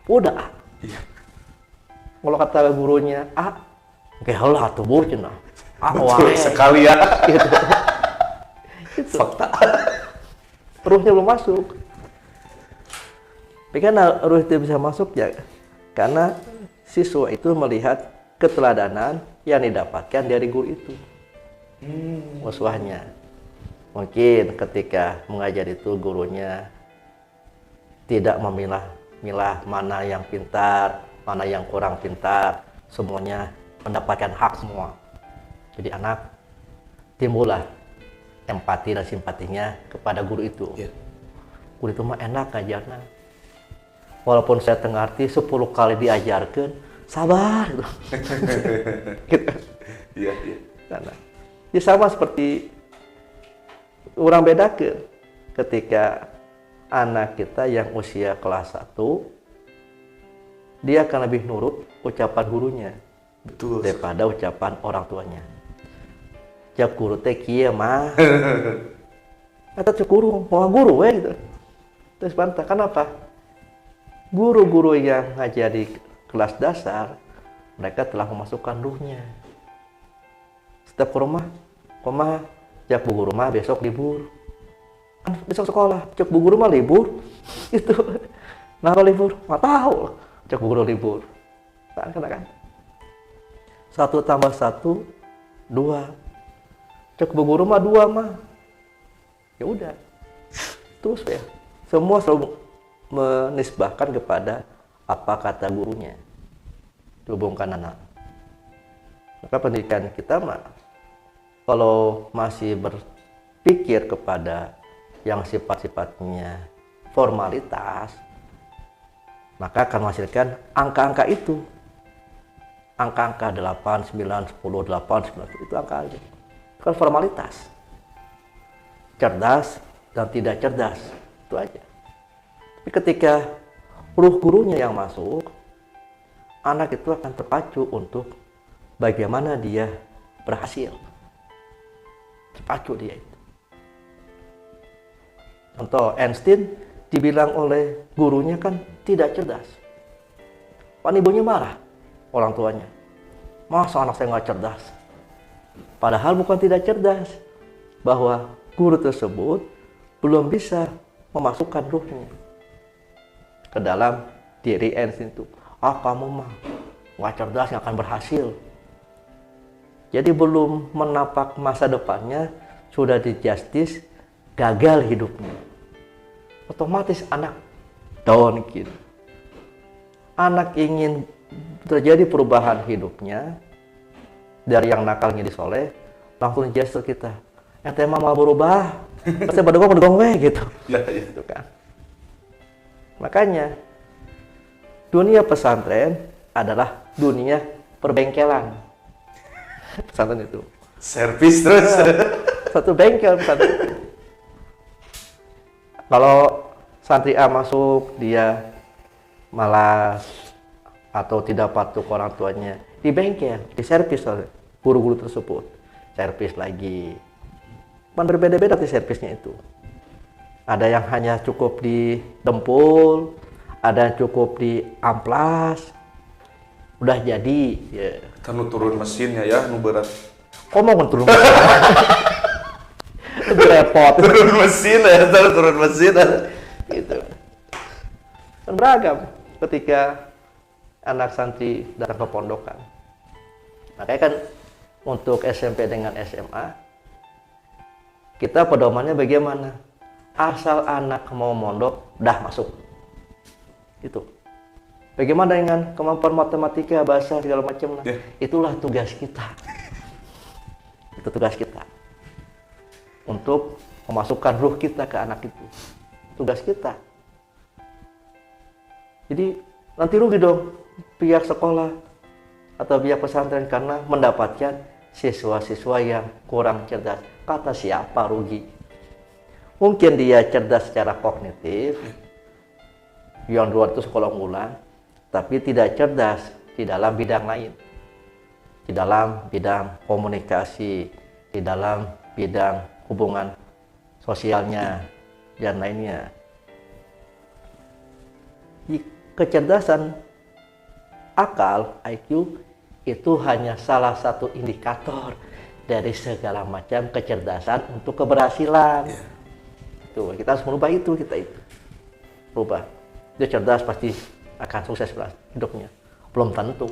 udah A. Iya. Kalau kata gurunya A, kayak lah tuh bocin lah. A wae. Sekali ya. Gitu. Gitu. Fakta. Ruhnya belum masuk. Tapi kan ruh itu bisa masuk ya, karena siswa itu melihat keteladanan yang didapatkan dari guru itu. Uswahnya. Mungkin ketika mengajar itu gurunya tidak memilah mana yang pintar, mana yang kurang pintar, semuanya mendapatkan hak semua. Jadi anak timbullah empati dan simpatinya kepada guru itu. Ya. Guru itu mah enak ngajarnya. Walaupun saya tengah arti 10 kali diajarkan, sabar gitu. Gitu. Iya, iya. Karena ya sama seperti orang bedakan. ketika anak kita yang usia kelas 1, dia akan lebih nurut ucapan gurunya Betul. daripada ucapan orang tuanya. Jak guru teh kieu mah. Eta cek guru, mau guru we gitu. Terus bantah, kenapa? Guru-guru yang ngajari kelas dasar, mereka telah memasukkan ruhnya. Setiap ke rumah, kumaha? Jak bu guru mah besok libur. Kan besok sekolah, cek bu guru mah libur. Itu. Kenapa libur? Nggak tahu. Cek bu guru libur. Kan kena kan? 1 tambah 1, 2. Cek bu guru mah 2 mah. Ya udah. Terus ya. Semua selalu menisbahkan kepada apa kata gurunya. Dihubungkan anak. Maka pendidikan kita mah kalau masih berpikir kepada yang sifat-sifatnya formalitas, maka akan menghasilkan angka-angka itu. Angka-angka 8, 9, 10, 8, 9, itu angka aja. Itu kan formalitas. Cerdas dan tidak cerdas, itu aja. Tapi ketika ruh gurunya yang masuk, anak itu akan terpacu untuk bagaimana dia berhasil. Terpacu dia itu. Contoh, Einstein dibilang oleh gurunya kan tidak cerdas. Pan ibunya marah, orang tuanya. Masa anak saya nggak cerdas? Padahal bukan tidak cerdas, bahwa guru tersebut belum bisa memasukkan ruhnya ke dalam diri Einstein itu. Kamu mah nggak cerdas, nggak akan berhasil. Jadi belum menapak masa depannya, sudah di-justice, gagal hidupnya. Otomatis anak down gitu. Anak ingin terjadi perubahan hidupnya, dari yang nakalnya disoleh, langsung gestur kita. Ente mah mau berubah, pasti berdegong we gitu. Ya, ya. Gitu kan. Makanya dunia pesantren adalah dunia perbengkelan. Pesantren itu Servis terus. satu bengkel pesantren. Kalau santri A masuk, dia malas atau tidak patuh ke orang tuanya, di bengkel, di servis oleh guru-guru tersebut. Servis lagi. Kan berbeda-beda di servisnya itu. Ada yang hanya cukup di dempul, ada yang cukup di amplas. Udah jadi, ya. Kan lu turun mesinnya ya, nu berat. Kok mau turun mesin? Lebih repot. Turun mesin ya, turun mesin. Gitu. Dan beragam ketika anak santri datang ke pondokan. Makanya kan untuk SMP dengan SMA, kita pedomannya bagaimana? Asal anak mau mondok, dah masuk. Itu. Bagaimana dengan kemampuan matematika, bahasa, segala macam? Ya. Itulah tugas kita. Itu tugas kita. Untuk memasukkan ruh kita ke anak itu. Tugas kita. Jadi nanti rugi dong pihak sekolah atau pihak pesantren karena mendapatkan siswa-siswa yang kurang cerdas. Kata siapa rugi? Mungkin dia cerdas secara kognitif, yang luar itu sekolah unggulan, tapi tidak cerdas di dalam bidang lain. Di dalam bidang komunikasi, di dalam bidang hubungan sosialnya, dan lainnya. Kecerdasan akal, IQ, itu hanya salah satu indikator dari segala macam kecerdasan untuk keberhasilan. Tuh, kita harus merubah itu, kita itu. Rubah. Dia cerdas pasti akan sukses hidupnya. Belum tentu.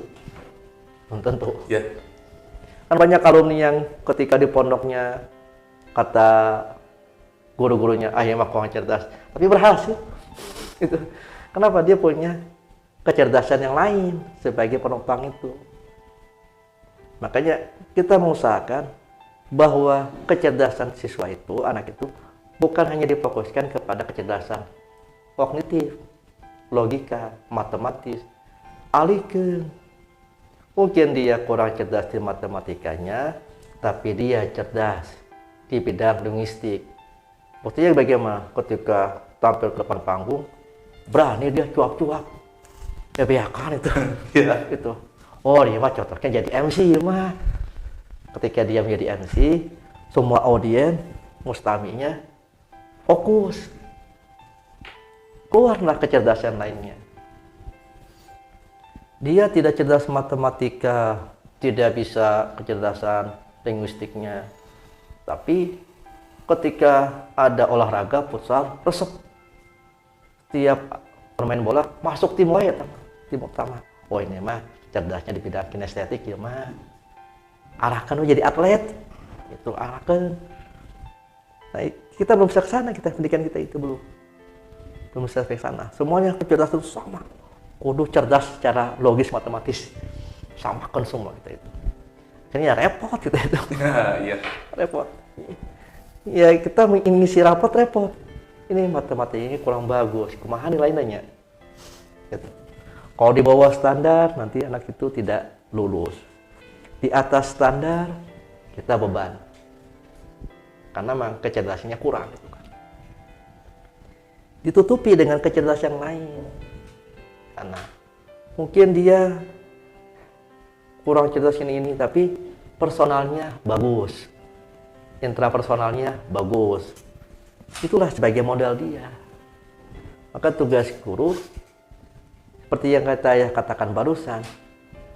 Belum tentu. Ya. Kan banyak alumni yang ketika di pondoknya kata guru-gurunya, ya mah kurang cerdas, tapi berhasil. Itu. Kenapa? Dia punya kecerdasan yang lain sebagai penumpang itu. Makanya kita mengusahakan bahwa kecerdasan siswa itu, anak itu, bukan hanya difokuskan kepada kecerdasan kognitif, logika, matematis. Alihkan. Mungkin dia kurang cerdas di matematikanya, tapi dia cerdas di bidang linguistik, Buktinya bagaimana? Ketika tampil ke depan panggung, berani dia cuap-cuap. Ya biarkan itu. Iya. Itu. Oh dia mah cocoknya jadi MC mah. Ketika dia menjadi MC, semua audiens, mustaminya fokus. Keluarlah kecerdasan lainnya. Dia tidak cerdas matematika, tidak bisa kecerdasan linguistiknya. Tapi ketika ada olahraga futsal, resep. Setiap bermain bola masuk tim lain, tim utama. Oh ini mah cerdasnya di bidang kinestetik ya mah. Arahkan jadi atlet. Itu arahkan. Nah, kita belum bisa ke sana, kita pendidikan kita itu belum bisa ke sana. Semuanya kecerdasan itu sama. Kudu cerdas secara logis matematis. Samakan semua kita itu. Akhirnya repot kita itu. Iya. Repot. Ya kita mengisi rapot repot. Ini matematika ini kurang bagus. Kumaha nilainya? Gitu. Kalau di bawah standar nanti anak itu tidak lulus. Di atas standar kita beban. Karena memang kecerdasannya kurang gitu kan. Ditutupi dengan kecerdasan yang lain. Karena mungkin dia kurang cerdas ini tapi personalnya bagus. Intrapersonalnya bagus. Itulah sebagai modal dia. Maka tugas guru seperti yang saya katakan barusan,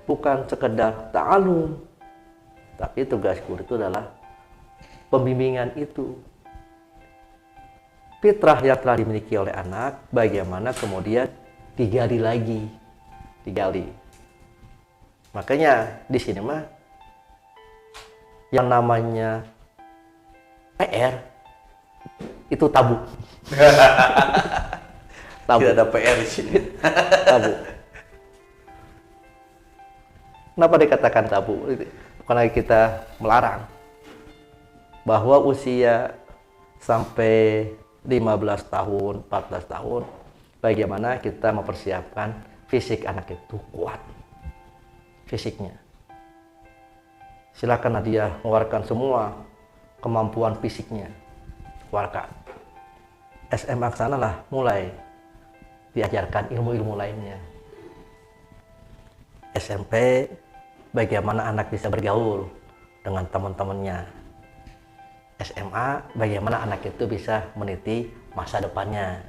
bukan sekedar ta'alum, tapi tugas guru itu adalah pembimbingan itu. Fitrah yang telah dimiliki oleh anak, bagaimana kemudian digali lagi, digali. Makanya di sini mah yang namanya PR itu tabu. Tabu. Tidak ada PR di sini. Tabu. Kenapa dikatakan tabu? Karena kita melarang bahwa usia sampai 15 tahun, 14 tahun, bagaimana kita mempersiapkan fisik anak itu kuat. Fisiknya. Silakan dia mengeluarkan semua kemampuan fisiknya. Keluarkan. SMA ke sana lah mulai diajarkan ilmu-ilmu lainnya. SMP, bagaimana anak bisa bergaul dengan teman-temannya. SMA, bagaimana anak itu bisa meniti masa depannya.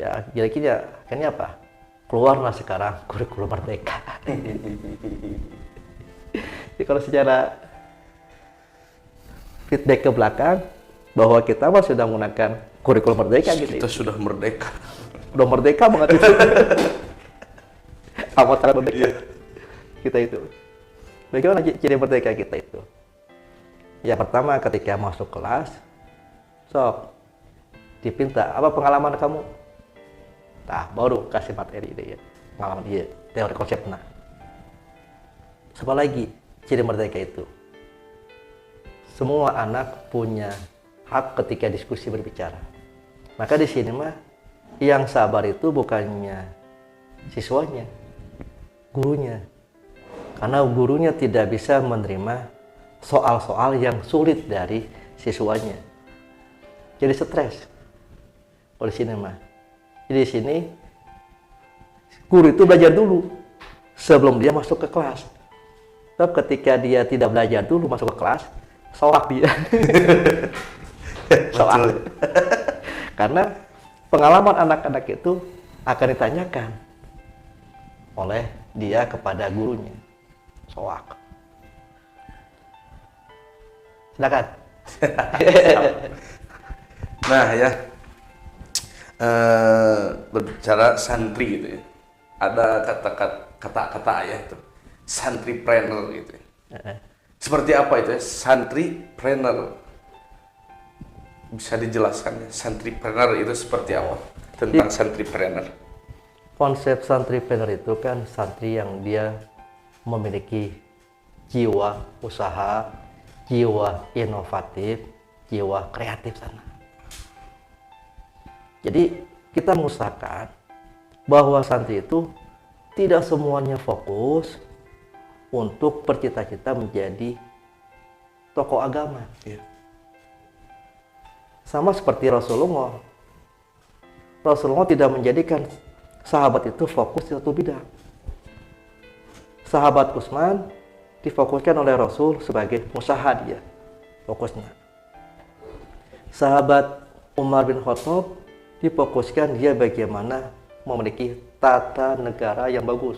Ya, kira-kira akhirnya apa? Keluarlah sekarang kurikulum merdeka. Jadi kalau secara feedback ke belakang, bahwa kita sudah menggunakan kurikulum merdeka gitu. Kita sudah merdeka. Udah merdeka banget itu. Amat sangat merdeka. Iya. Kita itu. Bagaimana ciri merdeka kita itu? Ya pertama ketika masuk kelas, sok dipinta apa pengalaman kamu? Nah baru kasih materi dia, pengalaman dia, teori konsepnya. Apa lagi ciri merdeka itu? Semua anak punya hak ketika diskusi berbicara. Maka di sini mah yang sabar itu bukannya siswanya, gurunya. Karena gurunya tidak bisa menerima soal-soal yang sulit dari siswanya. Jadi stres. Kalau di sini mah. Jadi di sini guru itu belajar dulu sebelum dia masuk ke kelas. Sebab ketika dia tidak belajar dulu masuk ke kelas, soak dia. Soal. Karena pengalaman anak-anak itu akan ditanyakan oleh dia kepada gurunya. Soak. Silakan. Nah ya, berbicara santri gitu ya, ada kata-kata ya itu, santripreneur gitu. Seperti apa itu ya, santripreneur? Bisa dijelaskan ya, santripreneur itu seperti apa? Tentang santripreneur. Konsep santripreneur itu kan santri yang dia memiliki jiwa usaha, jiwa inovatif, jiwa kreatif sana. Jadi kita mengusahakan bahwa santri itu tidak semuanya fokus untuk bercita-cita menjadi tokoh agama. Iya. Sama seperti Rasulullah. Rasulullah tidak menjadikan sahabat itu fokus di satu bidang. Sahabat Utsman difokuskan oleh Rasul sebagai usaha dia, fokusnya. Sahabat Umar bin Khattab difokuskan dia bagaimana memiliki tata negara yang bagus.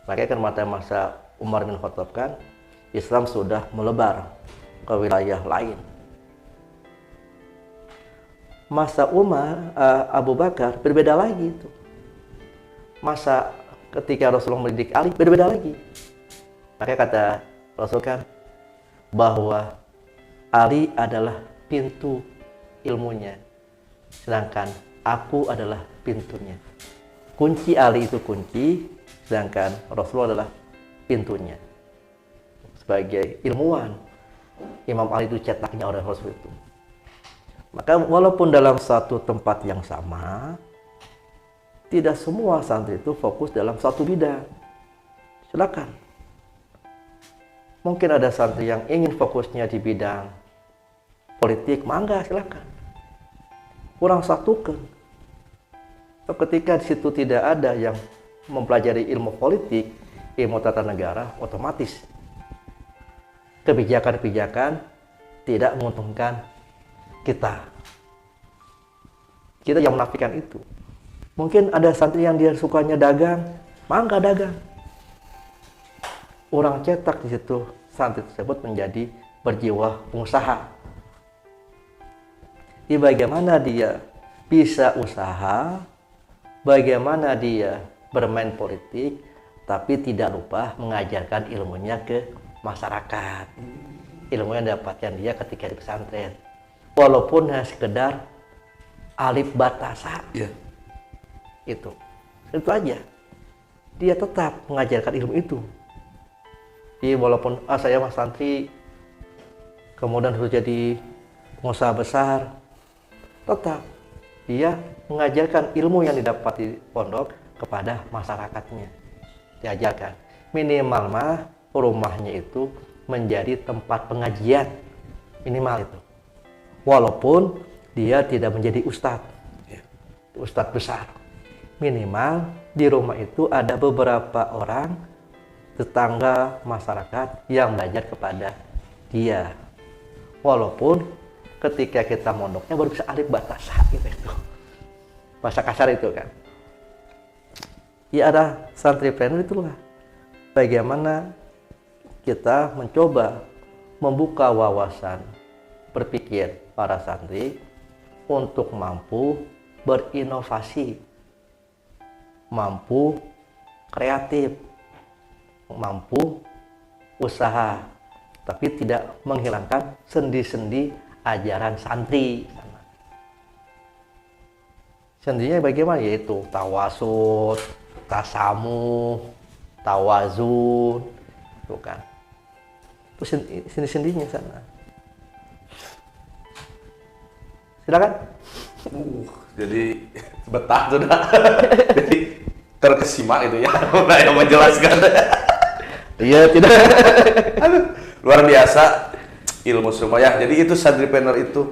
Makanya kan pada masa Umar bin Khattab kan Islam sudah melebar ke wilayah lain. Masa Abu Bakar berbeda lagi itu. Masa ketika Rasulullah mendidik Ali berbeda lagi. Makanya kata Rasul kan bahwa Ali adalah pintu ilmunya, sedangkan aku adalah pintunya. Kunci Ali itu kunci, sedangkan Rasulullah adalah pintunya. Sebagai ilmuwan, Imam Ali itu cetaknya oleh Rasul itu. Maka walaupun dalam satu tempat yang sama, tidak semua santri itu fokus dalam satu bidang. Silakan. Mungkin ada santri yang ingin fokusnya di bidang politik, mangga silakan. Kurang satukan. Ketika di situ tidak ada yang mempelajari ilmu politik, ilmu tata negara, otomatis kebijakan-kebijakan tidak menguntungkan kita yang menafikan itu. Mungkin ada santri yang dia sukanya dagang, mangga dagang. Orang cetak di situ santri tersebut menjadi berjiwa pengusaha. Di bagaimana dia bisa usaha, bagaimana dia bermain politik, tapi tidak lupa mengajarkan ilmunya ke masyarakat. Ilmu yang dapatkan dia ketika di pesantren. Walaupun hanya sekedar alif batasa, itu aja. Dia tetap mengajarkan ilmu itu. Jadi walaupun saya mas santri, kemudian harus jadi pengusaha besar, tetap dia mengajarkan ilmu yang didapat di pondok kepada masyarakatnya. Diajarkan minimal mah rumahnya itu menjadi tempat pengajian, minimal itu. Walaupun dia tidak menjadi ustadz besar, minimal di rumah itu ada beberapa orang tetangga masyarakat yang belajar kepada dia. Walaupun ketika kita mondoknya baru bisa alif batasa gitu itu, bahasa kasar itu kan. Ya ada santripreneur itulah bagaimana kita mencoba membuka wawasan berpikir para santri untuk mampu berinovasi, mampu kreatif, mampu usaha, tapi tidak menghilangkan sendi-sendi ajaran santri. Sendinya bagaimana? Yaitu tawasul, tasamuh, tawazun, bukan? Itu sendi-sendinya sana. Silakan. Jadi betah sudah. Jadi terkesima itu ya, udah yang menjelaskan. Iya tidak. Luar biasa ilmu semua ya. Jadi itu santripreneur itu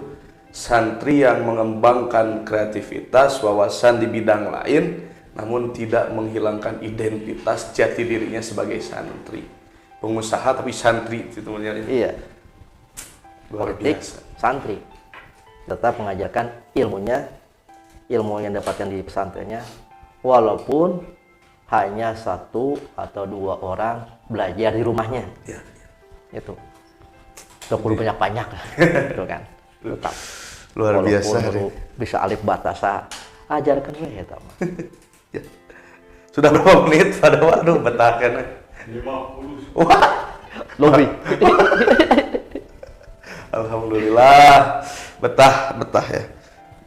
santri yang mengembangkan kreativitas, wawasan di bidang lain, namun tidak menghilangkan identitas jati dirinya sebagai santri. Pengusaha tapi santri itu sebenarnya. Iya. Luar Politik, biasa. santri tetap mengajarkan ilmunya, ilmu yang dapatkan di pesantrennya, walaupun hanya 1 atau 2 orang belajar di rumahnya. Ya. Itu gak perlu banyak-banyak itu kan, tetap Luar biasa. Walaupun bisa alif batasa, ajarkan saya sama. Ya. Sudah berapa menit pada waduh betah kan? 50. Wah, Lebih. alhamdulillah betah ya.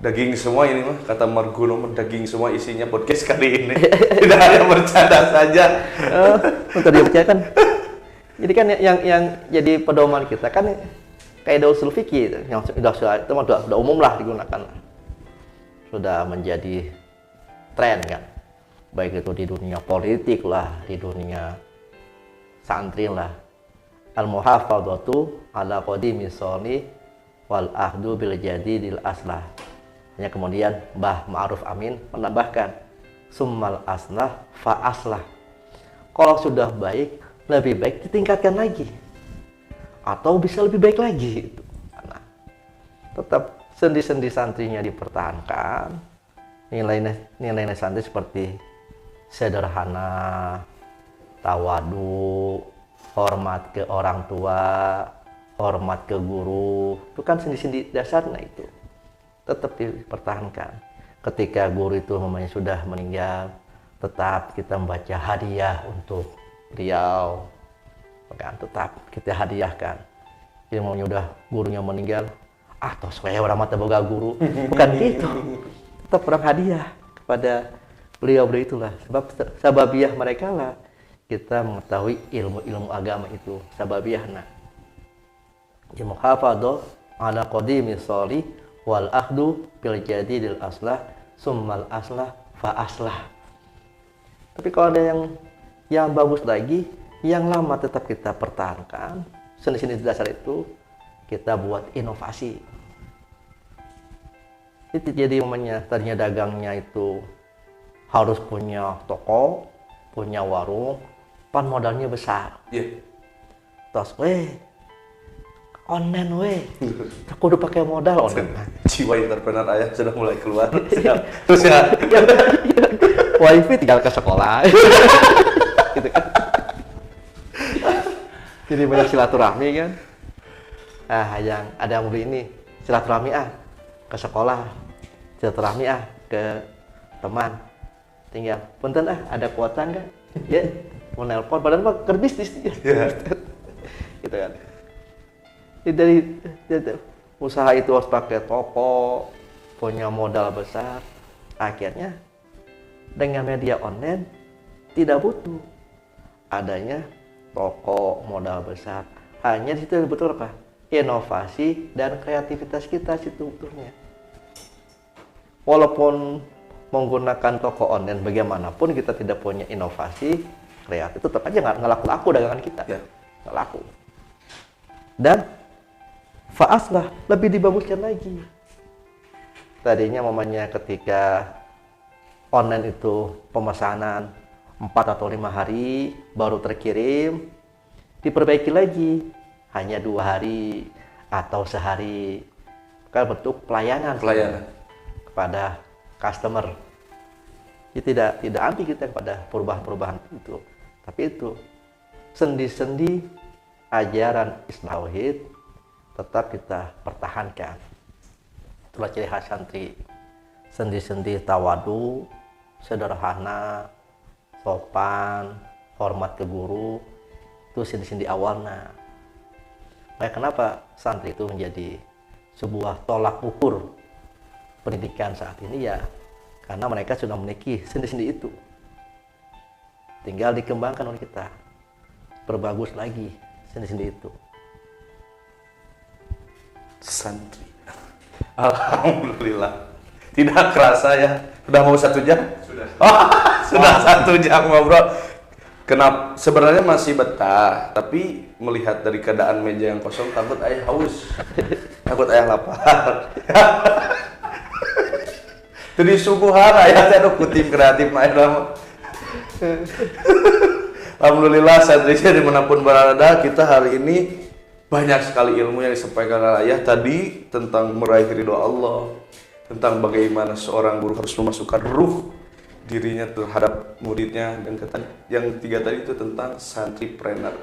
Daging semua ini mah kata Margono, daging semua isinya podcast kali ini. Tidak hanya bercanda saja. Untuk dia percaya kan. Jadi kan yang jadi pedoman kita kan kayak usul fikih yang sudah umum lah digunakan. Sudah menjadi tren kan. Baik itu di dunia politik lah, di dunia santri lah. Al-muhafadzatu ala qadimi sholih wal ahdu bil jadidil aslah. Hanya kemudian Mbah Ma'ruf Amin menambahkan summal aslah fa aslah. Kalau sudah baik, lebih baik ditingkatkan lagi atau bisa lebih baik lagi. Nah, tetap sendi-sendi santrinya dipertahankan, nilai-nilai santri seperti sederhana, tawadu, hormat ke orang tua, hormat ke guru, itu kan sendi-sendi dasarnya itu tetap dipertahankan. Ketika guru itu memangnya sudah meninggal, tetap kita membaca hadiah untuk beliau, kan tetap kita hadiahkan. Ilmunya udah gurunya meninggal, atau supaya orang mata boga guru, bukan gitu. Tetap orang hadiah kepada beliau-beliau itulah. Sebab sababiah mereka lah kita mengetahui ilmu-ilmu agama itu, sababiahna. Ilmu hafadho ala qadimi sholih wal ahdu bil jadidil aslah summal aslah fa aslah. Tapi kalau ada yang bagus lagi, yang lama tetap kita pertahankan. Seni-seni dasar itu kita buat inovasi. Itu jadi momennya tadinya dagangnya itu harus punya toko, punya warung, pan modalnya besar. Iya. Terus online aku udah pakai modal online. Jiwa entrepreneur ayah sudah mulai keluar. Terus ya. Wifi tinggal ke sekolah. Gitu kan. Jadi banyak silaturahmi kan. Yang ada yang beli ini silaturahmi ke sekolah, silaturahmi ke teman. Tinggal, punten ada kuota nggak? Ya, mau nelpon, padahal mah ke bisnis dia. Yeah. Gitu kan. Jadi dari usaha itu harus pakai toko, punya modal besar. Akhirnya dengan media online tidak butuh adanya toko modal besar. Hanya di situ betul apa? Inovasi dan kreativitas kita situ betulnya. Walaupun menggunakan toko online bagaimanapun kita tidak punya inovasi kreatif, tetap aja nggak laku dagangan kita. Ya. Nggak laku. Dan faaslah lebih dibaguskan lagi. Tadinya momennya ketika online itu pemesanan 4 atau 5 hari baru terkirim, diperbaiki lagi hanya 2 hari atau sehari. Kan bentuk pelayanan kepada customer. Ya, tidak anti kita kepada perubahan-perubahan itu. Tapi itu sendi-sendi ajaran Tauhid tetap kita pertahankan. Itulah ciri khas santri. Sendi-sendi tawadu, sederhana, sopan, hormat ke guru, itu sendi-sendi awalnya. Makanya kenapa santri itu menjadi sebuah tolak ukur pendidikan saat ini ya, karena mereka sudah memiliki sendi-sendi itu. Tinggal dikembangkan oleh kita, perbagus lagi sendi-sendi itu. Santri. Alhamdulillah. Tidak kerasa ya. Sudah mau 1 jam? Sudah. Sudah 1 jam ngobrol. Kenapa? Sebenarnya masih betah, tapi melihat dari keadaan meja yang kosong, takut ayah haus, takut ayah lapar. Jadi subuhan ayah saya udah kutim kreatif naik lama. Alhamdulillah santrinya dimanapun berada, kita hari ini banyak sekali ilmu yang disampaikan oleh ayah tadi tentang meraih ridho Allah, tentang bagaimana seorang guru harus memasukkan ruh dirinya terhadap muridnya, dan yang 3 tadi itu tentang santripreneur,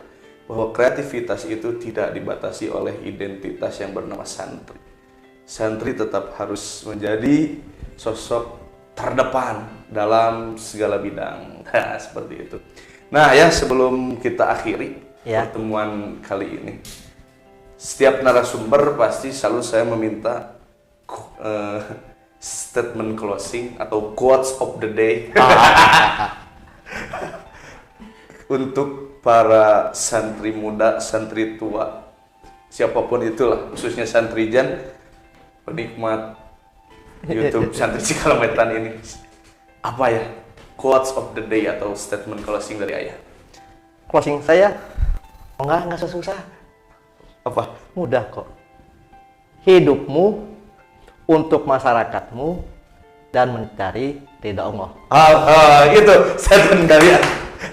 bahwa kreativitas itu tidak dibatasi oleh identitas yang bernama santri. Santri tetap harus menjadi sosok terdepan dalam segala bidang. Nah, seperti itu. Nah ya, sebelum kita akhiri pertemuan kali ini, setiap narasumber pasti selalu saya meminta statement closing atau quotes of the day untuk para santri muda, santri tua, siapapun itulah, khususnya santrijan, penikmat YouTube Santri Cikalametan ini. Apa ya quotes of the day atau statement closing dari ayah? Closing saya nggak susah. Apa? Mudah kok. hidupmu untuk masyarakatmu dan mencari ridha Allah. Itu statement kalian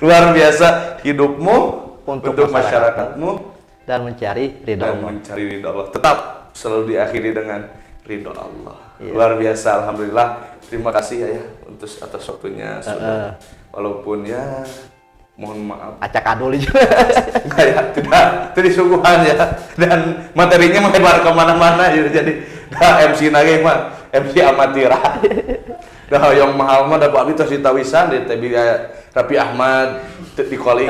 luar biasa. Hidupmu untuk masyarakatmu dan mencari ridha dan Allah. mencari ridha Allah. Tetap selalu diakhiri dengan ridha Allah. Iya. Luar biasa, alhamdulillah. Terima kasih ya untuk atas waktunya sudah. Walaupun ya mohon maaf. Acak adul aja. Enggak ya, tidak disungguhan ya. Dan materinya melebar kemana-mana ya. Jadi MC nage mah MC amatira. Dah yang mahal mah dapat abdi tos ditawisan di TB Rapi Ahmad di calling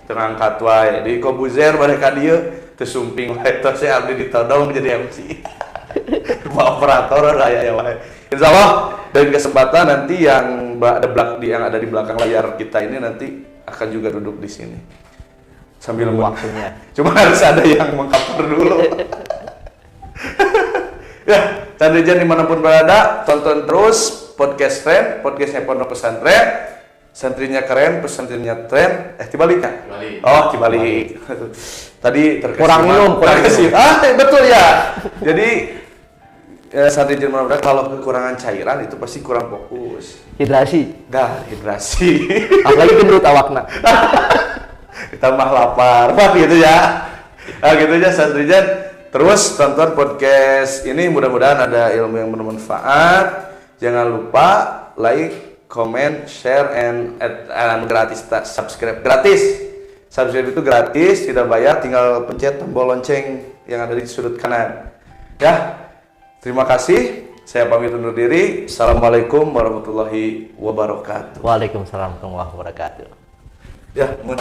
terangkat wae di Kobuzer bade ka dieu teu sumping wae tos abdi ditodong jadi MC. Rumah operator raya ya wae. Insyaallah dan kesempatan nanti yang ada di belakang layar kita ini nanti akan juga duduk di sini sambil waktunya. Cuma harus ada yang mengcover dulu. Ya, Sandrijan dimanapun berada, tonton terus podcast Tren, podcastnya Pondok Pesantren. Santrinya keren, pesantrennya tren. Dibalik kan? Dibalik. Oh, dibalik. Tadi terkesima. Kurang minum. Betul ya. Jadi Sandrijan dimanapun berada, kalau kekurangan cairan itu pasti kurang fokus. Hidrasi. Hidrasi. Apalagi gendut awakna. Ditambah lapar, gitu ya. Gitu aja Sandrijan. Terus tonton podcast ini, mudah-mudahan ada ilmu yang bermanfaat. Jangan lupa like, comment, share, and gratis subscribe. Gratis. Subscribe itu gratis, tidak bayar, tinggal pencet tombol lonceng yang ada di sudut kanan. Ya. Terima kasih. Saya pamit undur diri. Assalamualaikum warahmatullahi wabarakatuh. Waalaikumsalam warahmatullahi wabarakatuh. Ya, mun.